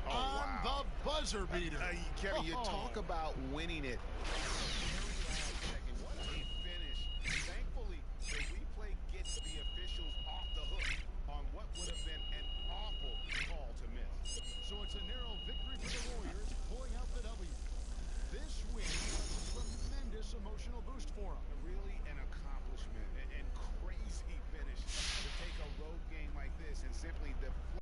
Speaker 1: on the buzzer beater.
Speaker 3: Kevin, you talk about winning it. What a finish. Thankfully, the replay gets the officials off the hook on what would have been an awful call to miss.
Speaker 1: So it's a narrow victory for the Warriors, pulling out the W. This win was a tremendous emotional boost for them.
Speaker 3: Really an accomplishment and crazy finish to take a road game like this and simply deflect.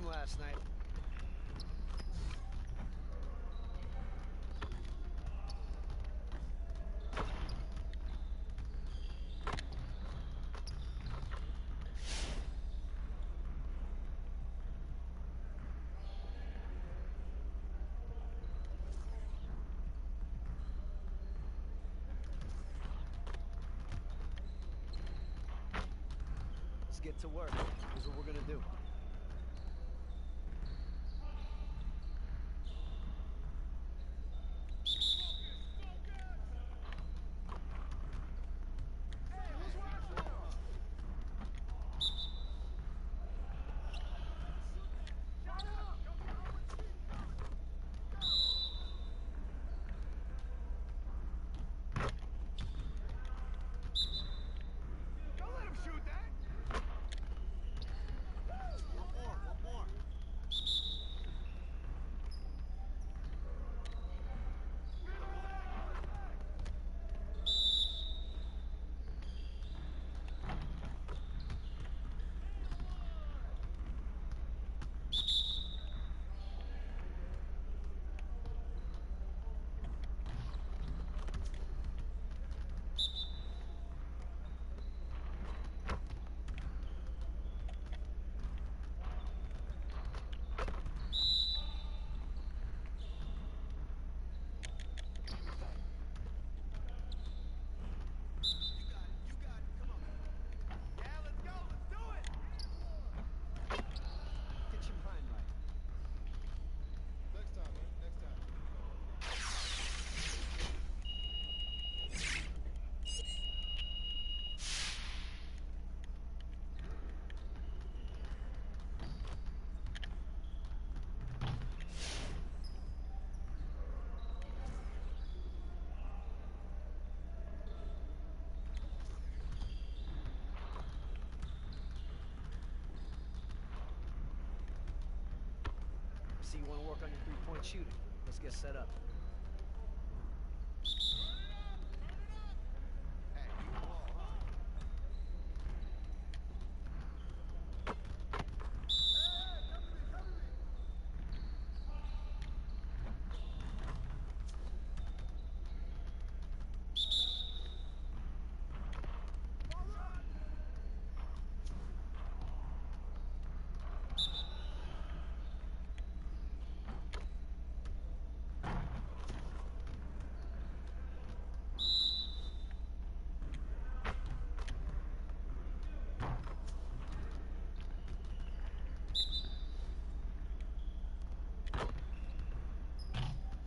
Speaker 4: game last night. Let's get to work. Here's what we're gonna do. See, you want to work on your three-point shooting. Let's get set up.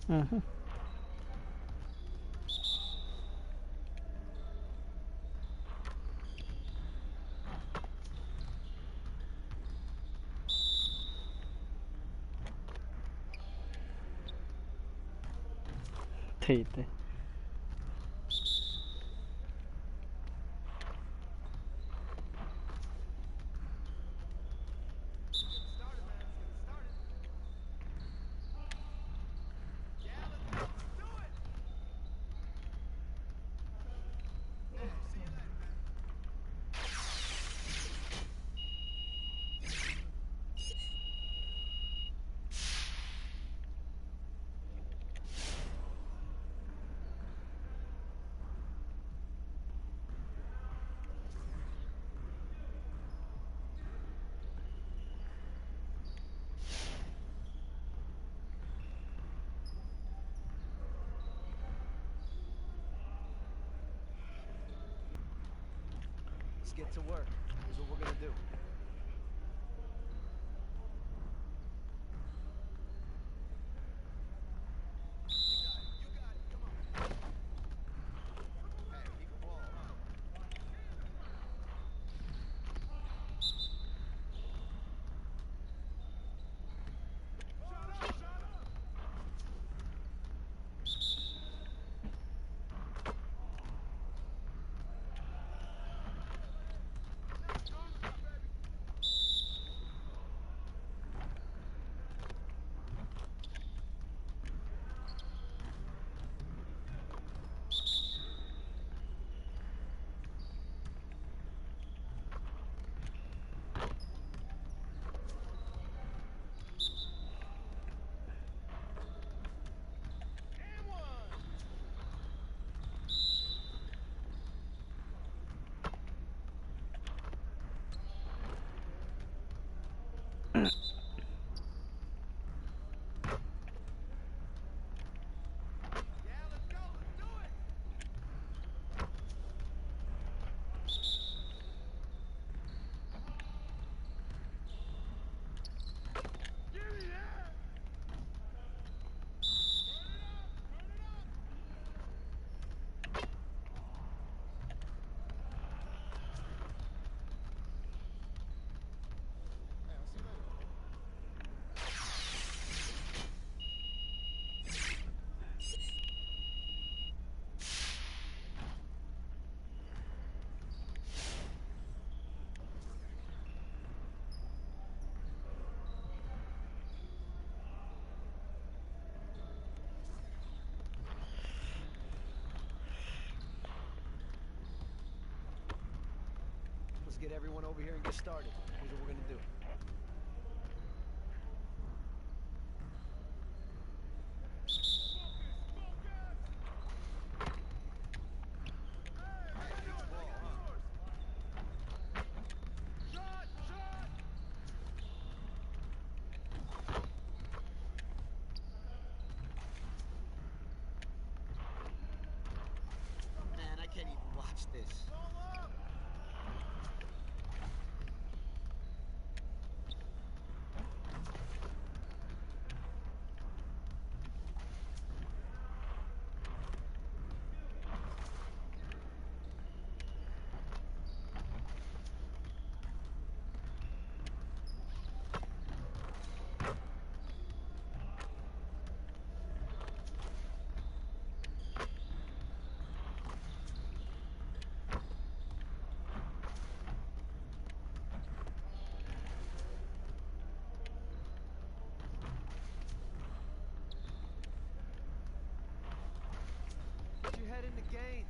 Speaker 10: Mm-hmm. ठीक है
Speaker 4: Let's get to work. Here's what we're gonna do. Let's get everyone over here and get started. Here's what we're gonna do.
Speaker 2: Man, I can't even watch this.
Speaker 4: Put your head in the game.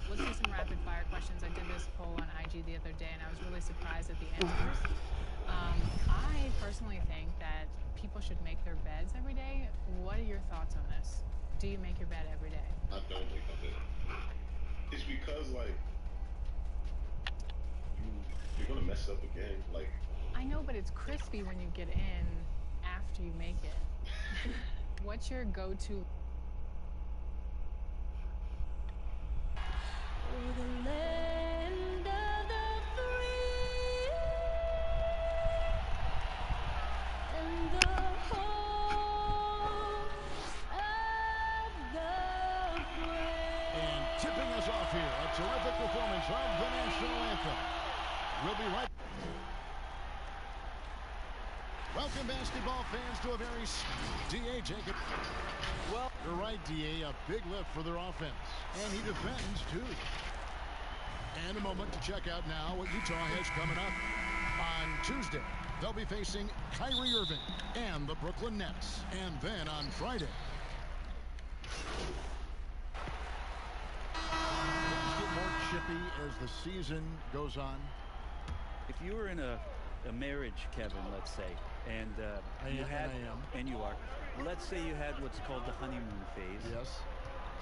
Speaker 11: Let's do some rapid fire questions. I did this poll on IG the other day, and I was really surprised at the answers. I personally think that people should make their beds every day. What are your thoughts on this? Do you make your bed every day?
Speaker 12: I don't make my bed. It's because like you're gonna mess up again. Like
Speaker 11: I know, but it's crispy when you get in after you make it. What's your go-to?
Speaker 1: And tipping us off here, a terrific performance of the national anthem. We'll be right. Welcome, basketball fans, to a very D.A. Jacob. Well, you're right, D.A. A big lift for their offense. And he defends, too. And a moment to check out now what Utah has coming up. On Tuesday, they'll be facing Kyrie Irving and the Brooklyn Nets. And then on Friday, things get more chippy as the season goes on.
Speaker 22: If you were in a marriage, Kevin, let's say, and you are. Let's say you had what's called the honeymoon phase.
Speaker 1: Yes.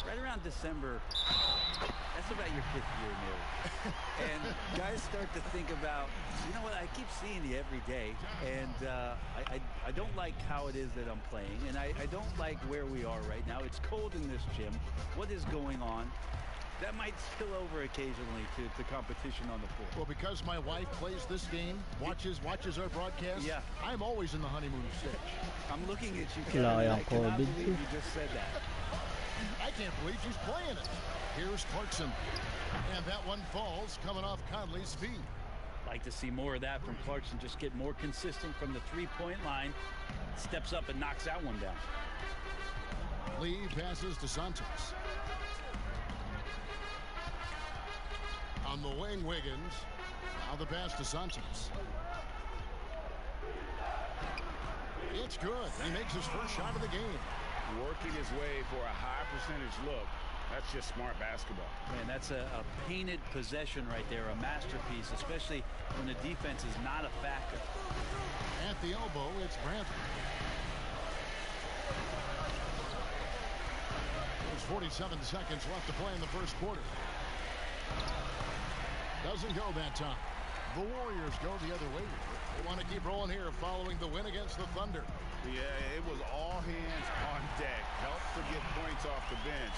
Speaker 22: Right around December, that's about your 5th year marriage. And guys start to think about, you know what, I keep seeing you every day, and I don't like how it is that I'm playing, and I don't like where we are right now. It's cold in this gym. What is going on? That might spill over occasionally to competition on the floor.
Speaker 1: Well, because my wife plays this game, watches our broadcast,
Speaker 22: yeah.
Speaker 1: I'm always in the honeymoon stage.
Speaker 22: I'm looking at you, Kevin, and I cannot believe you just said that.
Speaker 1: I can't believe she's playing it. Here's Clarkson. And that one falls coming off Conley's feet.
Speaker 22: Like to see more of that from Clarkson. Just get more consistent from the three-point line. Steps up and knocks that one down.
Speaker 1: Lee passes to Santos. On the wing, Wiggins. Now the pass to Santos. It's good. He makes his first shot of the game.
Speaker 6: Working his way for a high percentage look. That's just smart basketball.
Speaker 22: Man, that's a painted possession right there, a masterpiece, especially when the defense is not a factor.
Speaker 1: At the elbow, it's Bradley. There's 47 seconds left to play in the first quarter. Doesn't go that time. The Warriors go the other way. They want to keep rolling here following the win against the Thunder.
Speaker 6: Yeah, it was all hands on deck. Help to get points off the bench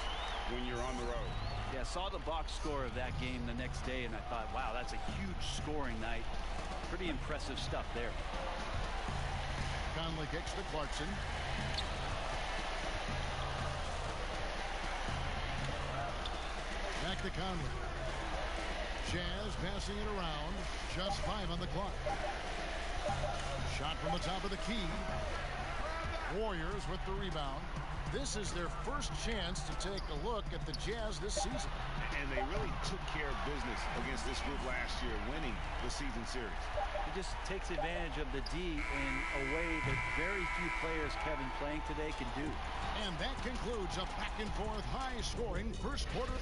Speaker 6: when you're on the road.
Speaker 22: Yeah, saw the box score of that game the next day, and I thought, wow, that's a huge scoring night. Pretty impressive stuff there.
Speaker 1: Conley kicks to Clarkson. Back to Conley. Jazz passing it around. Just 5 on the clock. Shot from the top of the key. Warriors with the rebound. This is their first chance to take a look at the Jazz this season.
Speaker 6: And they really took care of business against this group last year, winning the season series.
Speaker 22: He just takes advantage of the D in a way that very few players, Kevin, playing today can do.
Speaker 1: And that concludes a back-and-forth, high-scoring first quarter.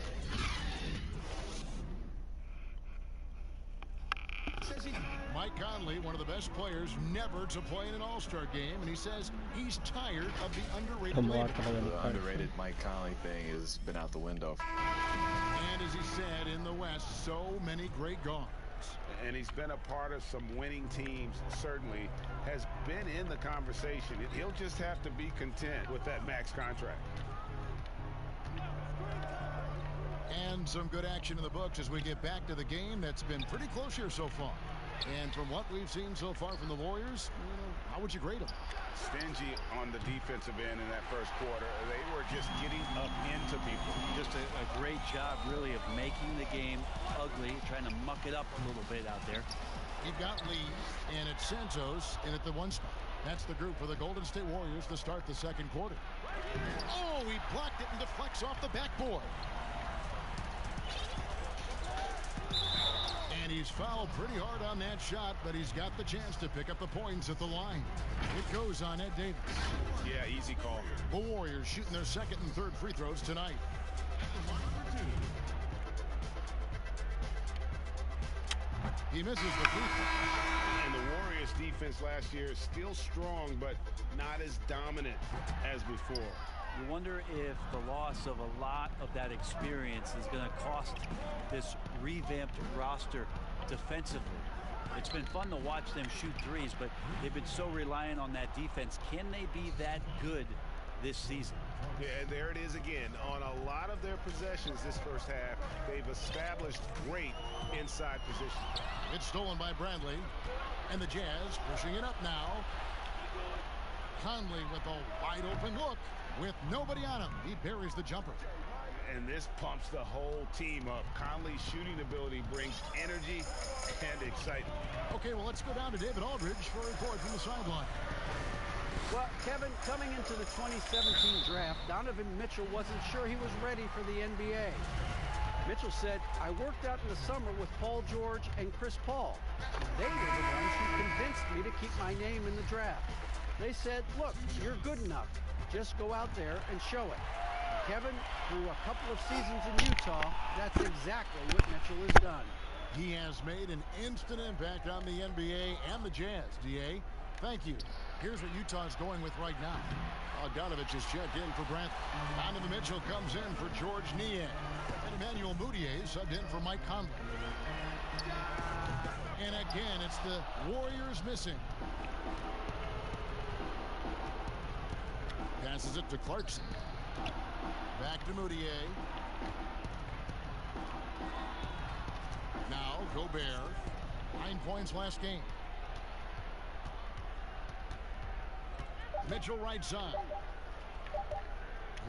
Speaker 1: Mike Conley, one of the best players never to play in an All-Star game, and he says he's tired of the underrated label.
Speaker 9: The underrated Mike Conley thing has been out the window.
Speaker 1: And as he said, in the West, so many great guards.
Speaker 6: And he's been a part of some winning teams, certainly has been in the conversation. He'll just have to be content with that max contract.
Speaker 1: And some good action in the books as we get back to the game that's been pretty close here so far. And from what we've seen so far from the Warriors, how would you grade them?
Speaker 6: Stingy on the defensive end in that first quarter. They were just getting up into people.
Speaker 22: Just a great job, really, of making the game ugly, trying to muck it up a little bit out there.
Speaker 1: You've got Lee, and it's Santos in at the 1 spot. That's the group for the Golden State Warriors to start the second quarter. Oh, he blocked it and deflects off the backboard. And he's fouled pretty hard on that shot, but he's got the chance to pick up the points at the line. It goes on Ed Davis.
Speaker 6: Yeah, easy call.
Speaker 1: The Warriors shooting their second and third free throws tonight. He misses the free throw.
Speaker 6: And the Warriors defense last year is still strong, but not as dominant as before.
Speaker 22: You wonder if the loss of a lot of that experience is going to cost this revamped roster defensively. It's been fun to watch them shoot threes, but they've been so reliant on that defense. Can they be that good this season?
Speaker 6: Yeah, there it is again. On a lot of their possessions this first half, they've established great inside position.
Speaker 1: It's stolen by Bradley, and the Jazz pushing it up now. Conley with a wide open look. With nobody on him, he buries the jumper.
Speaker 6: And this pumps the whole team up. Conley's shooting ability brings energy and excitement.
Speaker 1: Okay, well, let's go down to David Aldridge for a report from the sideline.
Speaker 16: Well, Kevin, coming into the 2017 draft, Donovan Mitchell wasn't sure he was ready for the NBA. Mitchell said, I worked out in the summer with Paul George and Chris Paul. They were the ones who convinced me to keep my name in the draft. They said, look, you're good enough. Just go out there and show it. Kevin, through a couple of seasons in Utah, that's exactly what Mitchell has done.
Speaker 1: He has made an instant impact on the NBA and the Jazz, D.A. Thank you. Here's what Utah's going with right now. Bogdanovich is checked in for Brandt. Donovan Mitchell comes in for George Niang. And Emmanuel Mudiay subbed in for Mike Conley. And again, it's the Warriors missing. Passes it to Clarkson. Back to Mudiay. Now Gobert. 9 points last game. Mitchell right side.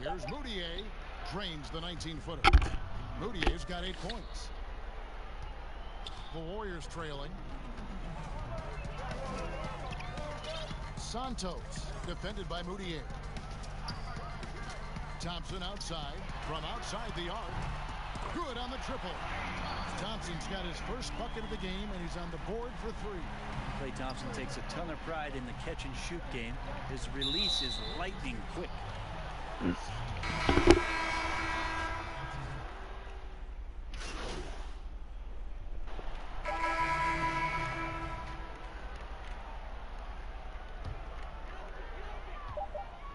Speaker 1: Here's Mudiay. Drains the 19-footer. Mudiay's got 8 points. The Warriors trailing. Santos, defended by Moutier. Thompson outside, from outside the arc. Good on the triple. Thompson's got his first bucket of the game, and he's on the board for 3.
Speaker 22: Klay Thompson takes a ton of pride in the catch-and-shoot game. His release is lightning quick.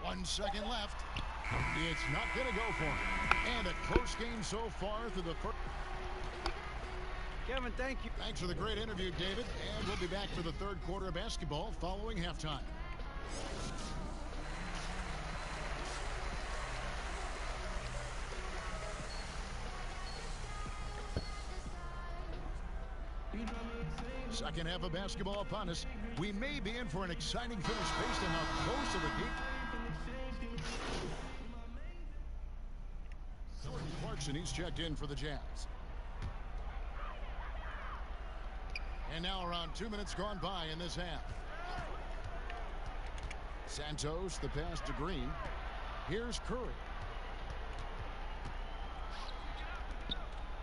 Speaker 1: 1 second left. It's not going to go for him. And a close game so far through the first.
Speaker 16: Kevin, thank you.
Speaker 1: Thanks for the great interview, David. And we'll be back for the third quarter of basketball following halftime. Second half of basketball upon us. We may be in for an exciting finish based on how close to the game. Clarkson, he's checked in for the Jazz. And now around 2 minutes gone by in this half. Santos, the pass to Green. Here's Curry.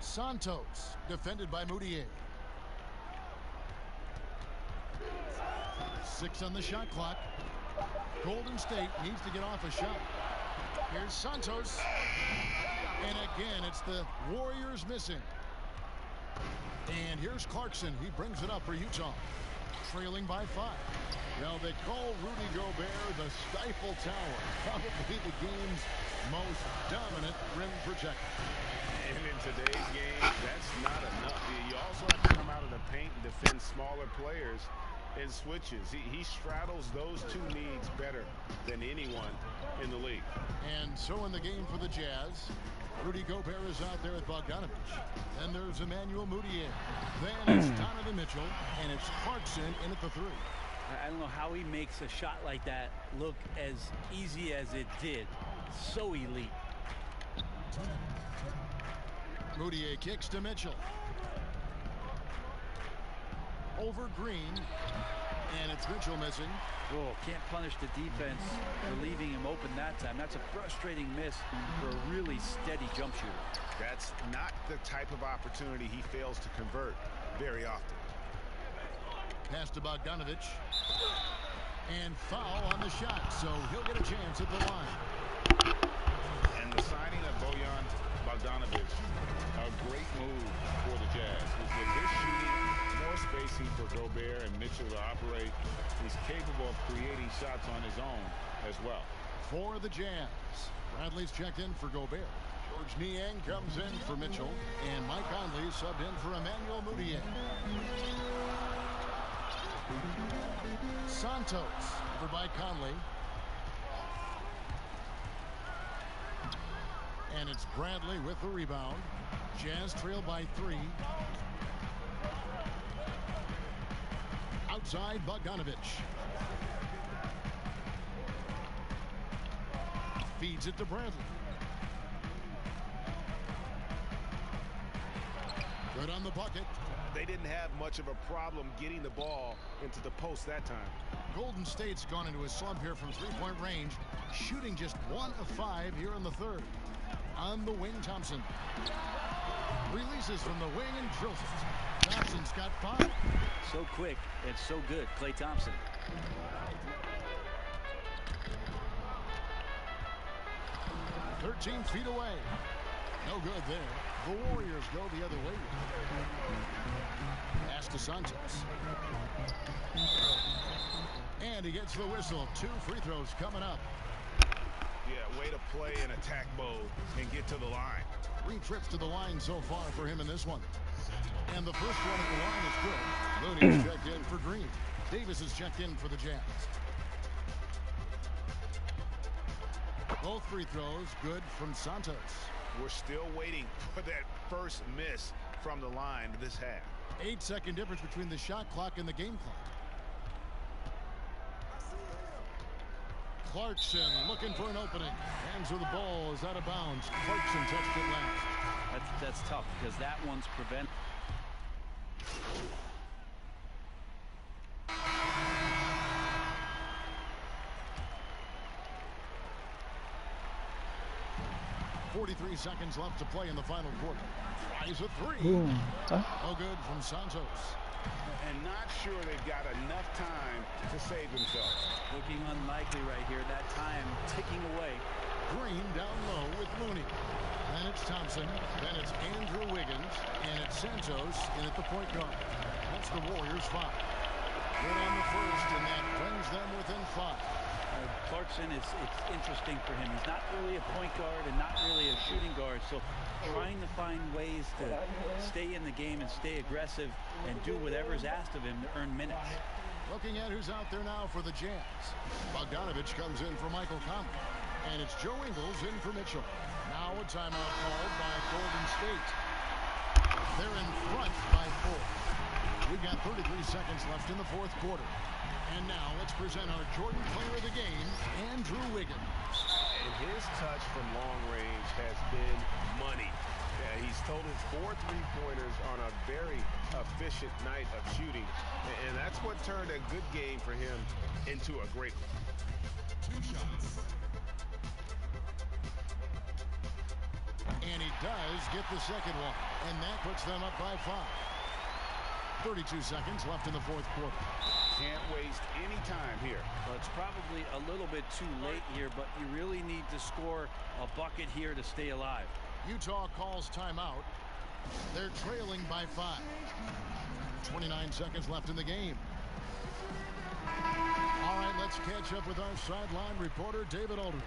Speaker 1: Santos, defended by Moutier. 6 on the shot clock. Golden State needs to get off a shot. Here's Santos. And again, it's the Warriors missing. And here's Clarkson. He brings it up for Utah. Trailing by 5. Now they call Rudy Gobert the Stifle Tower. Probably the game's most dominant rim protector.
Speaker 6: And in today's game, that's not enough. You also have to come out of the paint and defend smaller players and switches. He straddles those two needs better than anyone in the league.
Speaker 1: And so in the game for the Jazz, Rudy Gobert is out there with Bogdanovich. Then there's Emmanuel Moutier. Then it's Donovan Mitchell, and it's Clarkson in at the 3.
Speaker 22: I don't know how he makes a shot like that look as easy as it did. So elite.
Speaker 1: Moutier kicks to Mitchell. Over Green. And it's Mitchell missing.
Speaker 22: Oh, can't punish the defense for leaving him open that time. That's a frustrating miss for a really steady jump shooter.
Speaker 6: That's not the type of opportunity he fails to convert very often.
Speaker 1: Pass to Bogdanovich. And foul on the shot, so he'll get a chance at the line.
Speaker 6: And the signing of Bojan Bogdanovich, a great move for the Jazz. With his shooting, more spacing for Gobert and Mitchell to operate. He's capable of creating shots on his own as well.
Speaker 1: For the Jazz, Bradley's checked in for Gobert. George Niang comes in for Mitchell. And Mike Conley subbed in for Emmanuel Moutier. Santos over by Conley. And it's Bradley with the rebound. Jazz trail by 3. Outside Bogdanovich. Feeds it to Bradley. Good on the bucket.
Speaker 6: They didn't have much of a problem getting the ball into the post that time.
Speaker 1: Golden State's gone into a slump here from 3-point range, shooting just 1 of 5 here in the third. On the wing, Thompson. Releases from the wing and drills it. Thompson's got 5.
Speaker 22: So quick and so good, Klay Thompson.
Speaker 1: "13 feet away. No good there. The Warriors go the other way. Pass to Santos. And he gets the whistle. 2 free throws coming up.
Speaker 6: Yeah, way to play in attack mode and get to the line.
Speaker 1: 3 trips to the line so far for him in this one. And the first one at the line is good. Looney's checked in for Green. Davis is checked in for the Jazz. Both free throws good from Santos.
Speaker 6: We're still waiting for that first miss from the line this half.
Speaker 1: 8-second difference between the shot clock and the game clock. Clarkson looking for an opening. Hands with the ball is out of bounds. Clarkson touched it last.
Speaker 22: That's tough because that one's prevented.
Speaker 1: 43 seconds left to play in the final quarter. Tries a three. No good from Santos.
Speaker 6: And not sure they've got enough time to save themselves.
Speaker 22: Looking unlikely right here. That time ticking away.
Speaker 1: Green down low with Mooney. Then it's Thompson. Then it's Andrew Wiggins. And it's Santos in at the point guard. That's the Warriors' 5. Good on the first, and that brings them within 5.
Speaker 22: Clarkson, it's interesting for him. He's not really a point guard and not really a shooting guard, so trying to find ways to stay in the game and stay aggressive and do whatever is asked of him to earn minutes.
Speaker 1: Looking at who's out there now for the Jazz. Bogdanovich comes in for Michael Conley. And it's Joe Ingles in for Mitchell. Now a timeout called by Golden State. They're in front by 4. We've got 33 seconds left in the fourth quarter. And now let's present our Jordan Player of the Game, Andrew Wiggins.
Speaker 6: And his touch from long range has been money. Yeah, he's totaled 4 3-pointers on a very efficient night of shooting. And that's what turned a good game for him into a great one.
Speaker 1: 2 shots. And he does get the second one. And that puts them up by 5. 32 seconds left in the fourth quarter.
Speaker 6: Can't waste any time here.
Speaker 22: Well, it's probably a little bit too late here, but you really need to score a bucket here to stay alive.
Speaker 1: Utah calls timeout. They're trailing by 5. 29 seconds left in the game. All right, let's catch up with our sideline reporter, David Aldridge.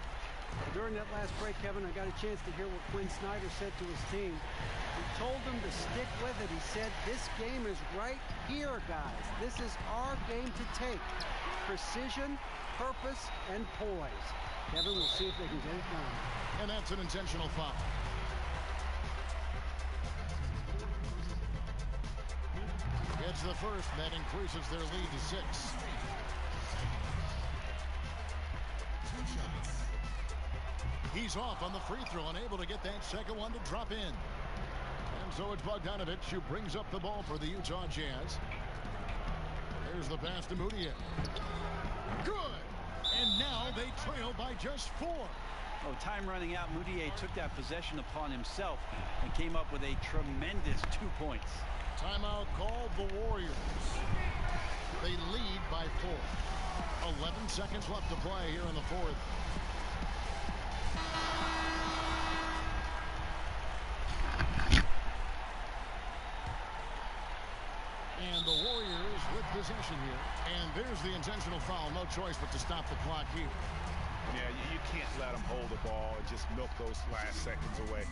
Speaker 16: During that last break, Kevin, I got a chance to hear what Quinn Snyder said to his team. He told them to stick with it. He said, this game is right here, guys. This is our game to take. Precision, purpose, and poise. Kevin, we'll see if they can get it done.
Speaker 1: And that's an intentional foul. Gets the first, and that increases their lead to 6. 2 shots. He's off on the free throw, unable to get that second one to drop in. And so it's Bogdanovich who brings up the ball for the Utah Jazz. There's the pass to Moutier. Good! And now they trail by just 4.
Speaker 22: Oh, time running out. Moutier took that possession upon himself and came up with a tremendous 2 points.
Speaker 1: Timeout called the Warriors. They lead by 4. 11 seconds left to play here in the fourth. And the Warriors with possession here. And there's the intentional foul. No choice but to stop the clock here.
Speaker 6: Yeah, you can't let them hold the ball and just milk those last seconds away.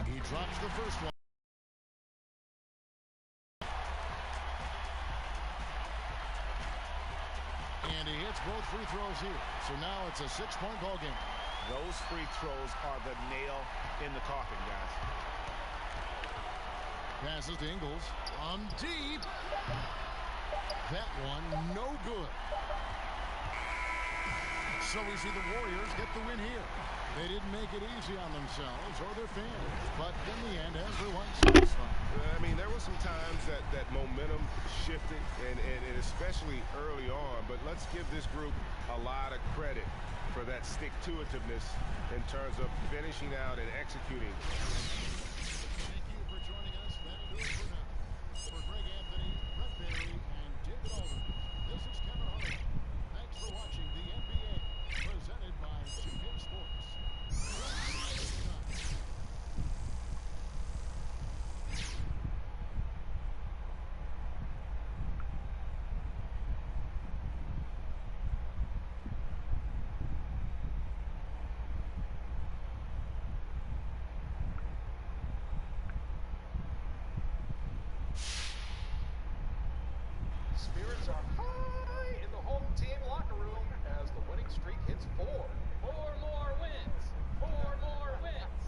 Speaker 1: He drops the first one. And he hits both free throws here. So now it's a 6-point ball game.
Speaker 6: Those free throws are the nail in the coffin, guys.
Speaker 1: Passes to Ingles. Deep. That one no good. So we see the Warriors get the win here. They didn't make it easy on themselves or their fans, but in the end, everyone's satisfied.
Speaker 6: I mean, there were some times that momentum shifted, and especially early on, but let's give this group a lot of credit for that stick-to-itiveness in terms of finishing out and executing.
Speaker 1: Thank you for joining us. That'll do it for now. For Greg Anthony, Brett Barry, and David Aldridge, this is Kevin Harlan. Thanks for watching the NBA, presented by 2K Sports.
Speaker 18: Spirits are high in the home team locker room as the winning streak hits 4.
Speaker 19: 4 more wins. 4 more wins.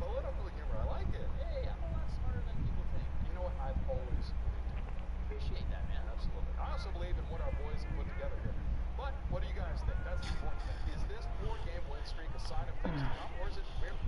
Speaker 18: Political humor, I like it.
Speaker 19: Hey, I'm a lot smarter than people think.
Speaker 18: You know what? I've always believed in you.
Speaker 19: Appreciate that, man.
Speaker 18: Absolutely. I also believe in what our boys have put together here. But what do you guys think? That's the important thing. Is this 4-game win streak a sign of things to come, or is it merely...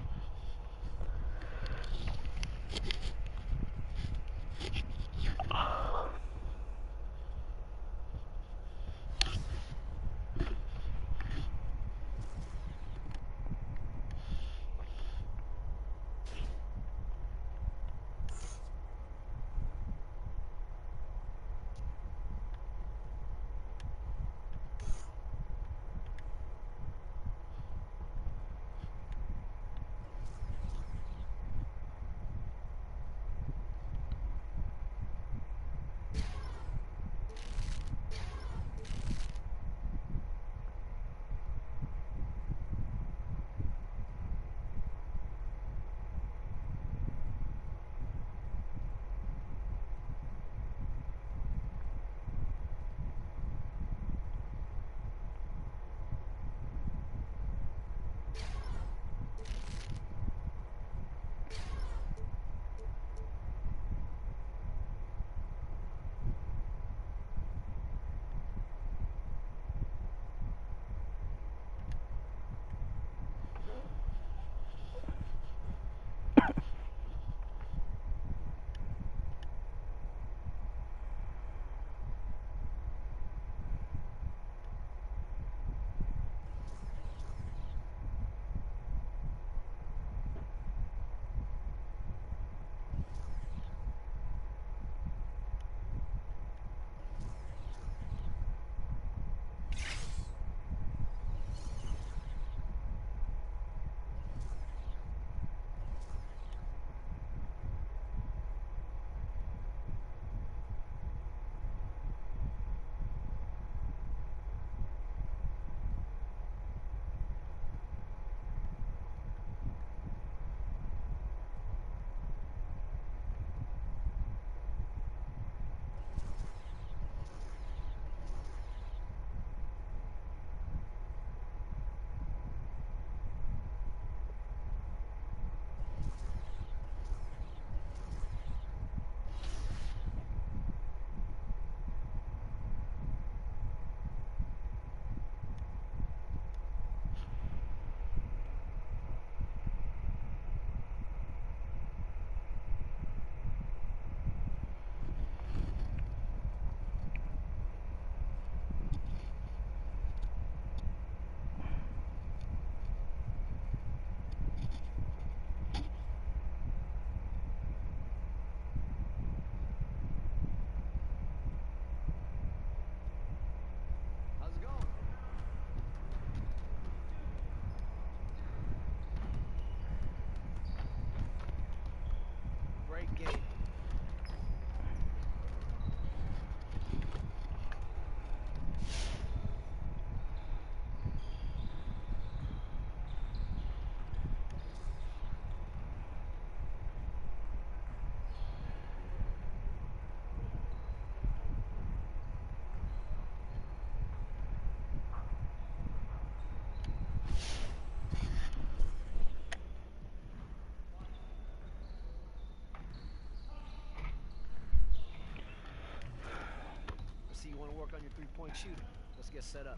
Speaker 4: You want to work on your three-point shooting? Let's get set up.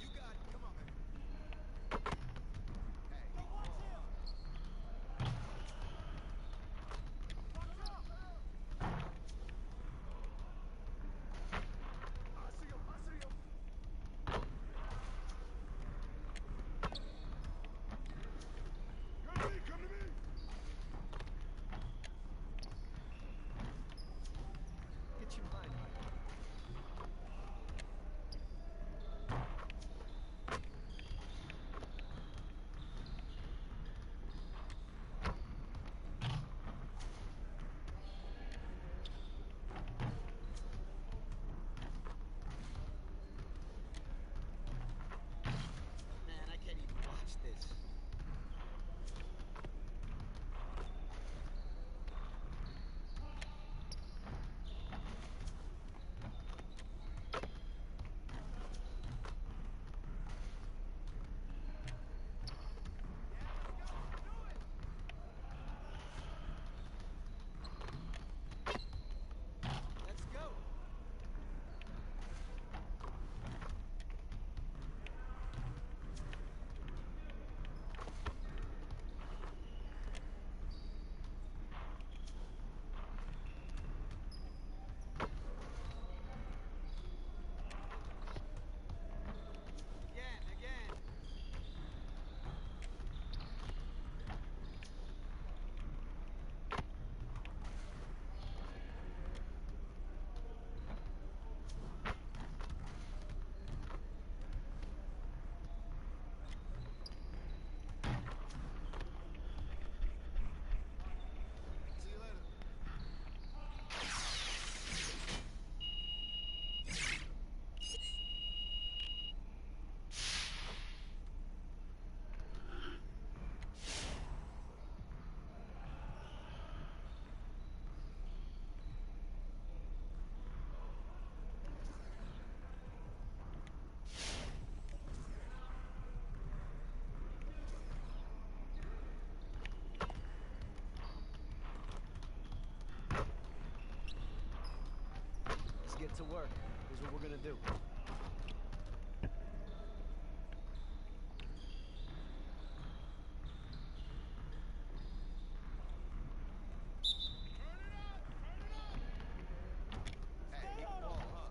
Speaker 2: You got it. Come on, baby.
Speaker 4: Get your mind right.
Speaker 2: Man, I can't even watch this. Let's go. Again. See you later.
Speaker 4: Let's get to work. Here's what we're gonna do.
Speaker 2: Hey, keep the ball, huh?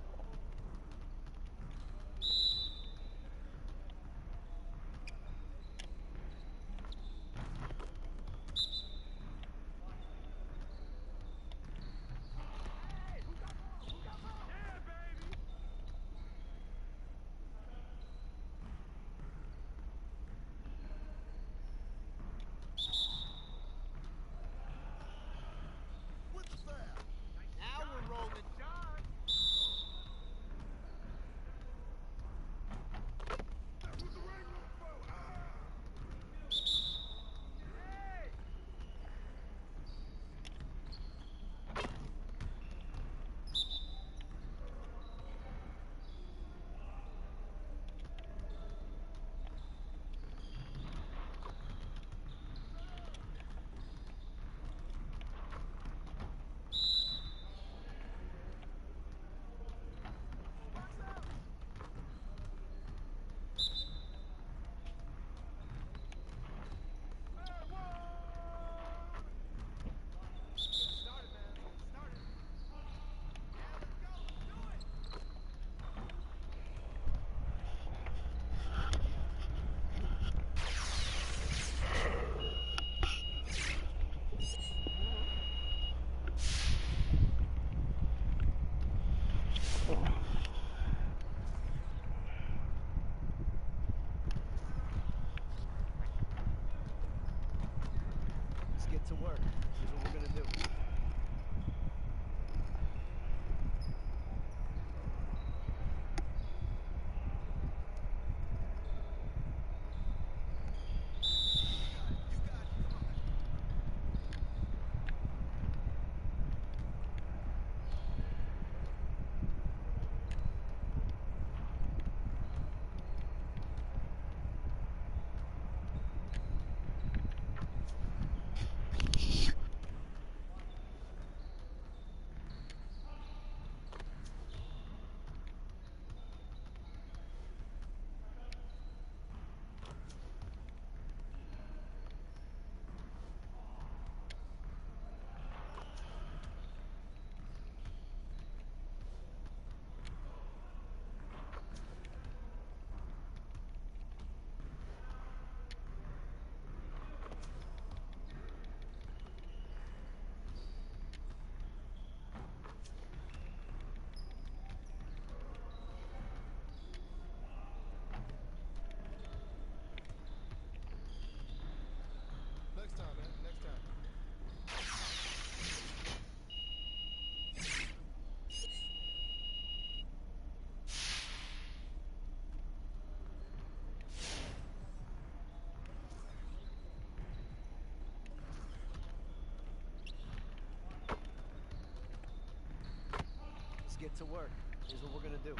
Speaker 4: Let's get to work. Here's what we're gonna do.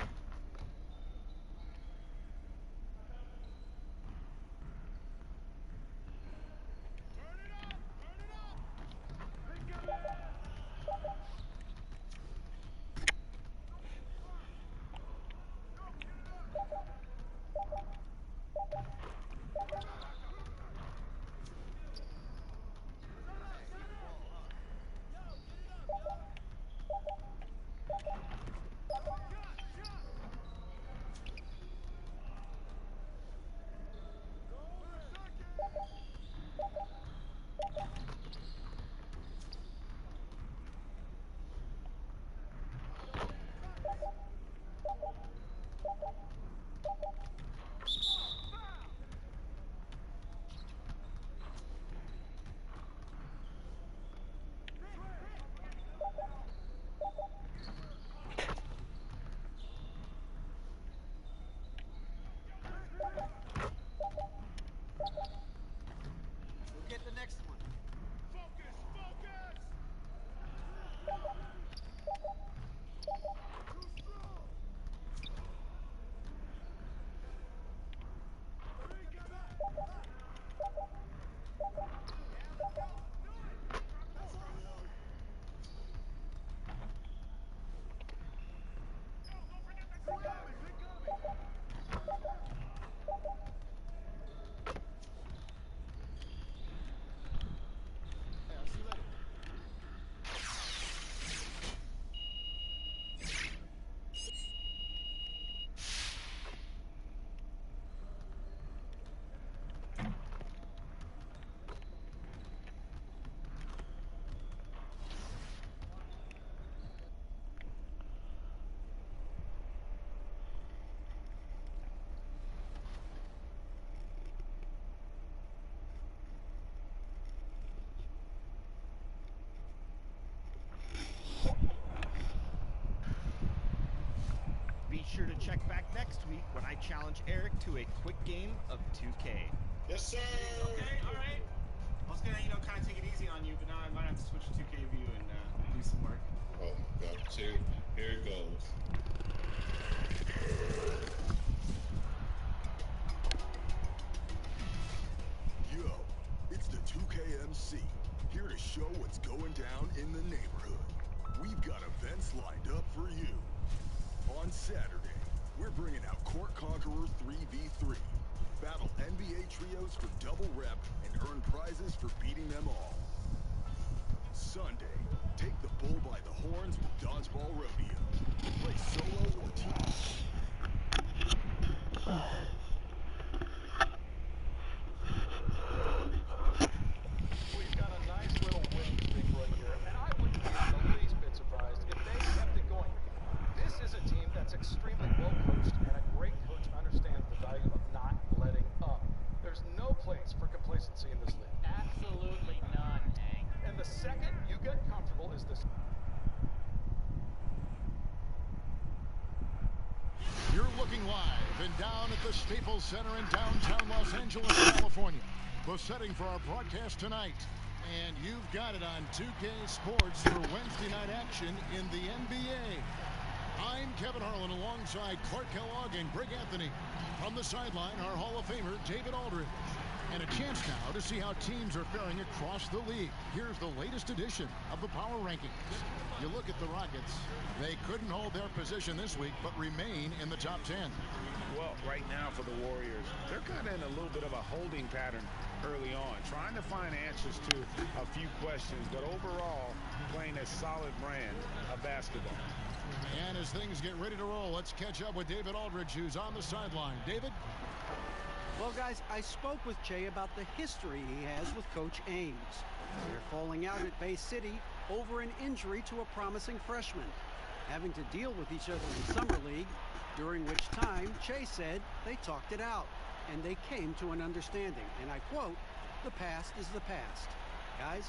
Speaker 4: We'll get the next one.
Speaker 8: Be sure to check back next week when I challenge Eric to a quick game of 2K.
Speaker 12: Yes, sir.
Speaker 13: Okay, all right. I was gonna, kind of take it easy on you, but now I might have to switch to 2K view and do some work.
Speaker 12: Oh my God. Here it goes.
Speaker 23: Yo, it's the 2KMC, here to show what's going down in the neighborhood. We've got events lined up for you. On Saturday, we're bringing out Court Conqueror 3v3. Battle NBA trios for double rep and earn prizes for beating them all. Sunday, take the bull by the horns with Dodgeball Rodeo. Play solo or team.
Speaker 18: We've got a nice little winning streak right here, and I wouldn't be in the least bit surprised if they kept it going. This is a team that's extremely well coached, and a great coach understands the value of not letting up. There's no place for complacency in this league.
Speaker 19: Absolutely none, Hank.
Speaker 18: And the second you get comfortable is this.
Speaker 1: You're looking live and down at the Staples Center in downtown Los Angeles, California. The setting for our broadcast tonight. And you've got it on 2K Sports for Wednesday night action in the NBA. I'm Kevin Harlan alongside Clark Kellogg and Greg Anthony. From the sideline, our Hall of Famer, David Aldridge. And a chance now to see how teams are faring across the league. Here's the latest edition of the Power Rankings. You look at the Rockets. They couldn't hold their position this week, but remain in the top 10.
Speaker 3: Well, right now for the Warriors, they're kind of in a little bit of a holding pattern early on, trying to find answers to a few questions, but overall playing a solid brand of basketball.
Speaker 1: And as things get ready to roll, let's catch up with David Aldridge, who's on the sideline. David?
Speaker 16: Well, guys, I spoke with Jay about the history he has with Coach Ames. They're falling out at Bay City over an injury to a promising freshman, having to deal with each other in Summer League, during which time Jay said they talked it out, and they came to an understanding. And I quote, "The past is the past." Guys?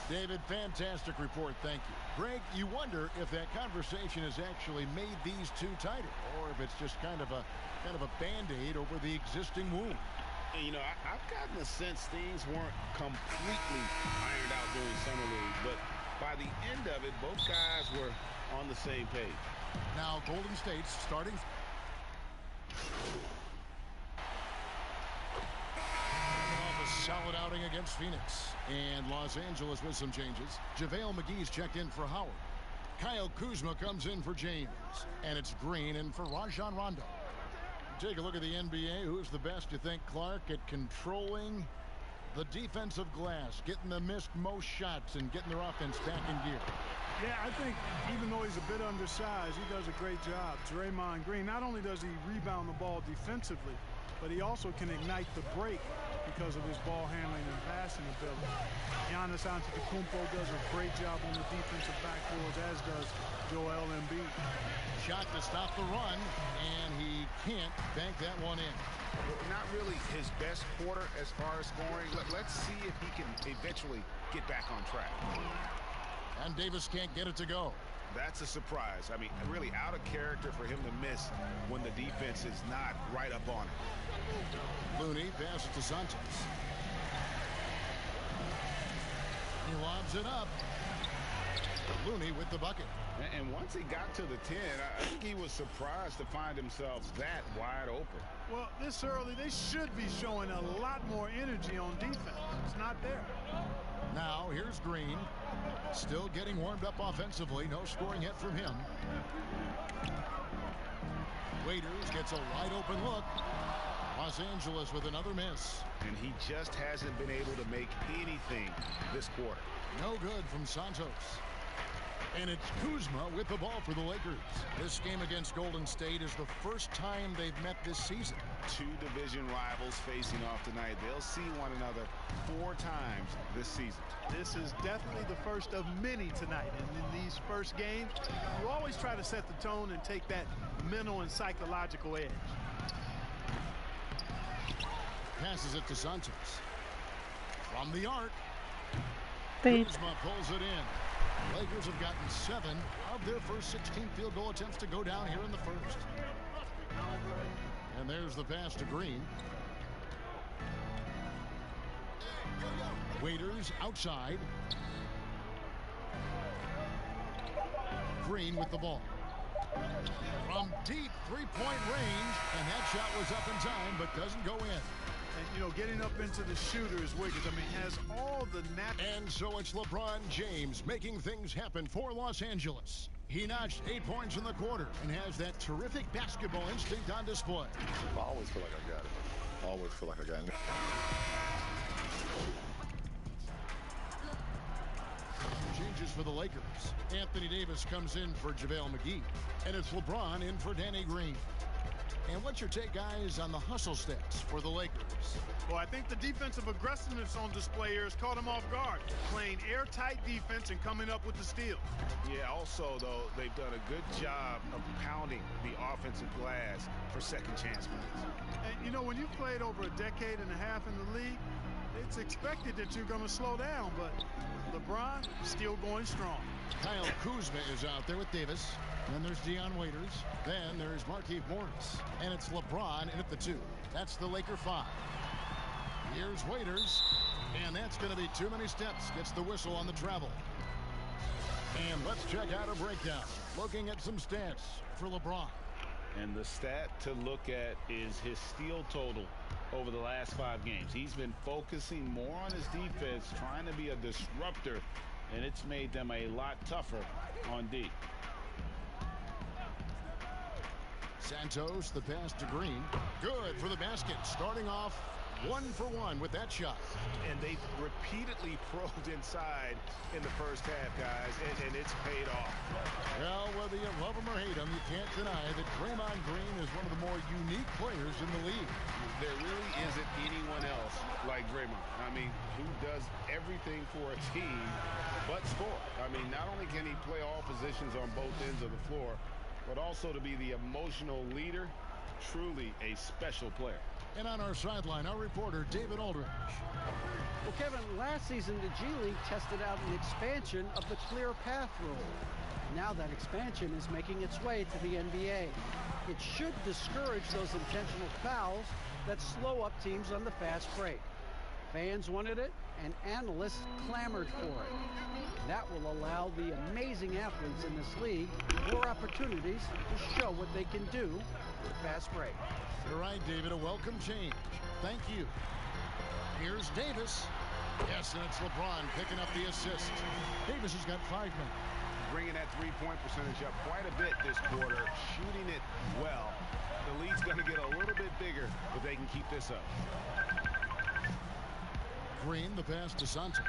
Speaker 1: David, fantastic report, thank you. Greg, you wonder if that conversation has actually made these two tighter, or if it's just kind of a Band-Aid over the existing wound.
Speaker 3: And, I've gotten the sense things weren't completely ironed out during Summer League, but by the end of it, both guys were
Speaker 6: on the same page.
Speaker 1: Now Golden State's starting. Off a solid outing against Phoenix. And Los Angeles with some changes. JaVale McGee's checked in for Howard. Kyle Kuzma comes in for James. And it's Green in for Rajon Rondo. Take a look at the NBA. Who's the best, you think, Clark, at controlling the defensive glass, getting the missed most shots, and getting their offense back in gear?
Speaker 5: Yeah, I think even though he's a bit undersized, he does a great job. Draymond Green, not only does he rebound the ball defensively, but he also can ignite the break because of his ball handling and passing ability. Giannis Antetokounmpo does a great job on the defensive backboards, as does Joel Embiid.
Speaker 1: Shot to stop the run, and he can't bank that one in.
Speaker 6: Not really his best quarter as far as scoring. Let's see if he can eventually get back on track.
Speaker 1: And Davis can't get it to go.
Speaker 6: That's a surprise. I mean, really out of character for him to miss when the defense is not right up on it.
Speaker 1: Looney passes to Santos. He lobs it up. Looney with the bucket.
Speaker 6: And once he got to the 10, I think he was surprised to find himself that wide open.
Speaker 5: Well, this early, they should be showing a lot more energy on defense. It's not there.
Speaker 1: Now, here's Green. Still getting warmed up offensively. No scoring yet from him. Waiters gets a wide open look. Los Angeles with another miss.
Speaker 6: And he just hasn't been able to make anything this quarter.
Speaker 1: No good from Santos. And it's Kuzma with the ball for the Lakers. This game against Golden State is the first time they've met this season.
Speaker 6: Two division rivals facing off tonight. They'll see one another 4 times this season.
Speaker 5: This is definitely the first of many tonight. And in these first games, you always try to set the tone and take that mental and psychological edge.
Speaker 1: Passes it to Santos. From the arc. Kuzma pulls it in. Lakers have gotten 7 of their first 16 field goal attempts to go down here in the first. And there's the pass to Green. Waiters outside. Green with the ball. From deep three-point range, and that shot was up in time, but doesn't go in.
Speaker 5: And, you know, getting up into the shooter is Wiggins. I mean, has all the
Speaker 1: And so it's LeBron James making things happen for Los Angeles. He notched 8 points in the quarter and has that terrific basketball instinct on display.
Speaker 9: I always feel like I got it. I always feel like I got it.
Speaker 1: Changes for the Lakers. Anthony Davis comes in for JaVale McGee. And it's LeBron in for Danny Green. And what's your take, guys, on the hustle stats for the Lakers?
Speaker 5: Well, I think the defensive aggressiveness on display here has caught him off guard. Playing airtight defense and coming up with the steal.
Speaker 6: Yeah, also, though, they've done a good job of pounding the offensive glass for second chance points.
Speaker 5: And, you know, when you've played over a decade and a half in the league, it's expected that you're going to slow down, but LeBron still going strong.
Speaker 1: Kyle Kuzma is out there with Davis. Then there's Dion Waiters. Then there's Markieff Morris. And it's LeBron in at the 2. That's the Laker 5. Here's Waiters. And that's going to be too many steps. Gets the whistle on the travel. And let's check out a breakdown. Looking at some stats for LeBron.
Speaker 6: And the stat to look at is his steal total over the last 5 games. He's been focusing more on his defense, trying to be a disruptor, and it's made them a lot tougher on D.
Speaker 1: Santos, the pass to Green. Good for the basket. Starting off 1 for 1 with that shot.
Speaker 6: And they've repeatedly probed inside in the first half, guys, and it's paid off.
Speaker 1: Well, whether you love him or hate him, you can't deny that Draymond Green is one of the more unique players in the league.
Speaker 6: There really isn't anyone else like Draymond. I mean, who does everything for a team but score. I mean, not only can he play all positions on both ends of the floor, but also to be the emotional leader. Truly a special player.
Speaker 1: And on our sideline, our reporter, David Aldridge.
Speaker 16: Well, Kevin, last season, the G League tested out an expansion of the clear path rule. Now that expansion is making its way to the NBA. It should discourage those intentional fouls that slow up teams on the fast break. Fans wanted it, and analysts clamored for it. That will allow the amazing athletes in this league more opportunities to show what they can do with fast break.
Speaker 1: You're right, David. A welcome change. Thank you. Here's Davis. Yes, and it's LeBron picking up the assist. Davis has got 5 men.
Speaker 6: Bringing that three-point percentage up quite a bit this quarter, shooting it well. The lead's going to get a little bit bigger if they can keep this up.
Speaker 1: Green, the pass to Santos.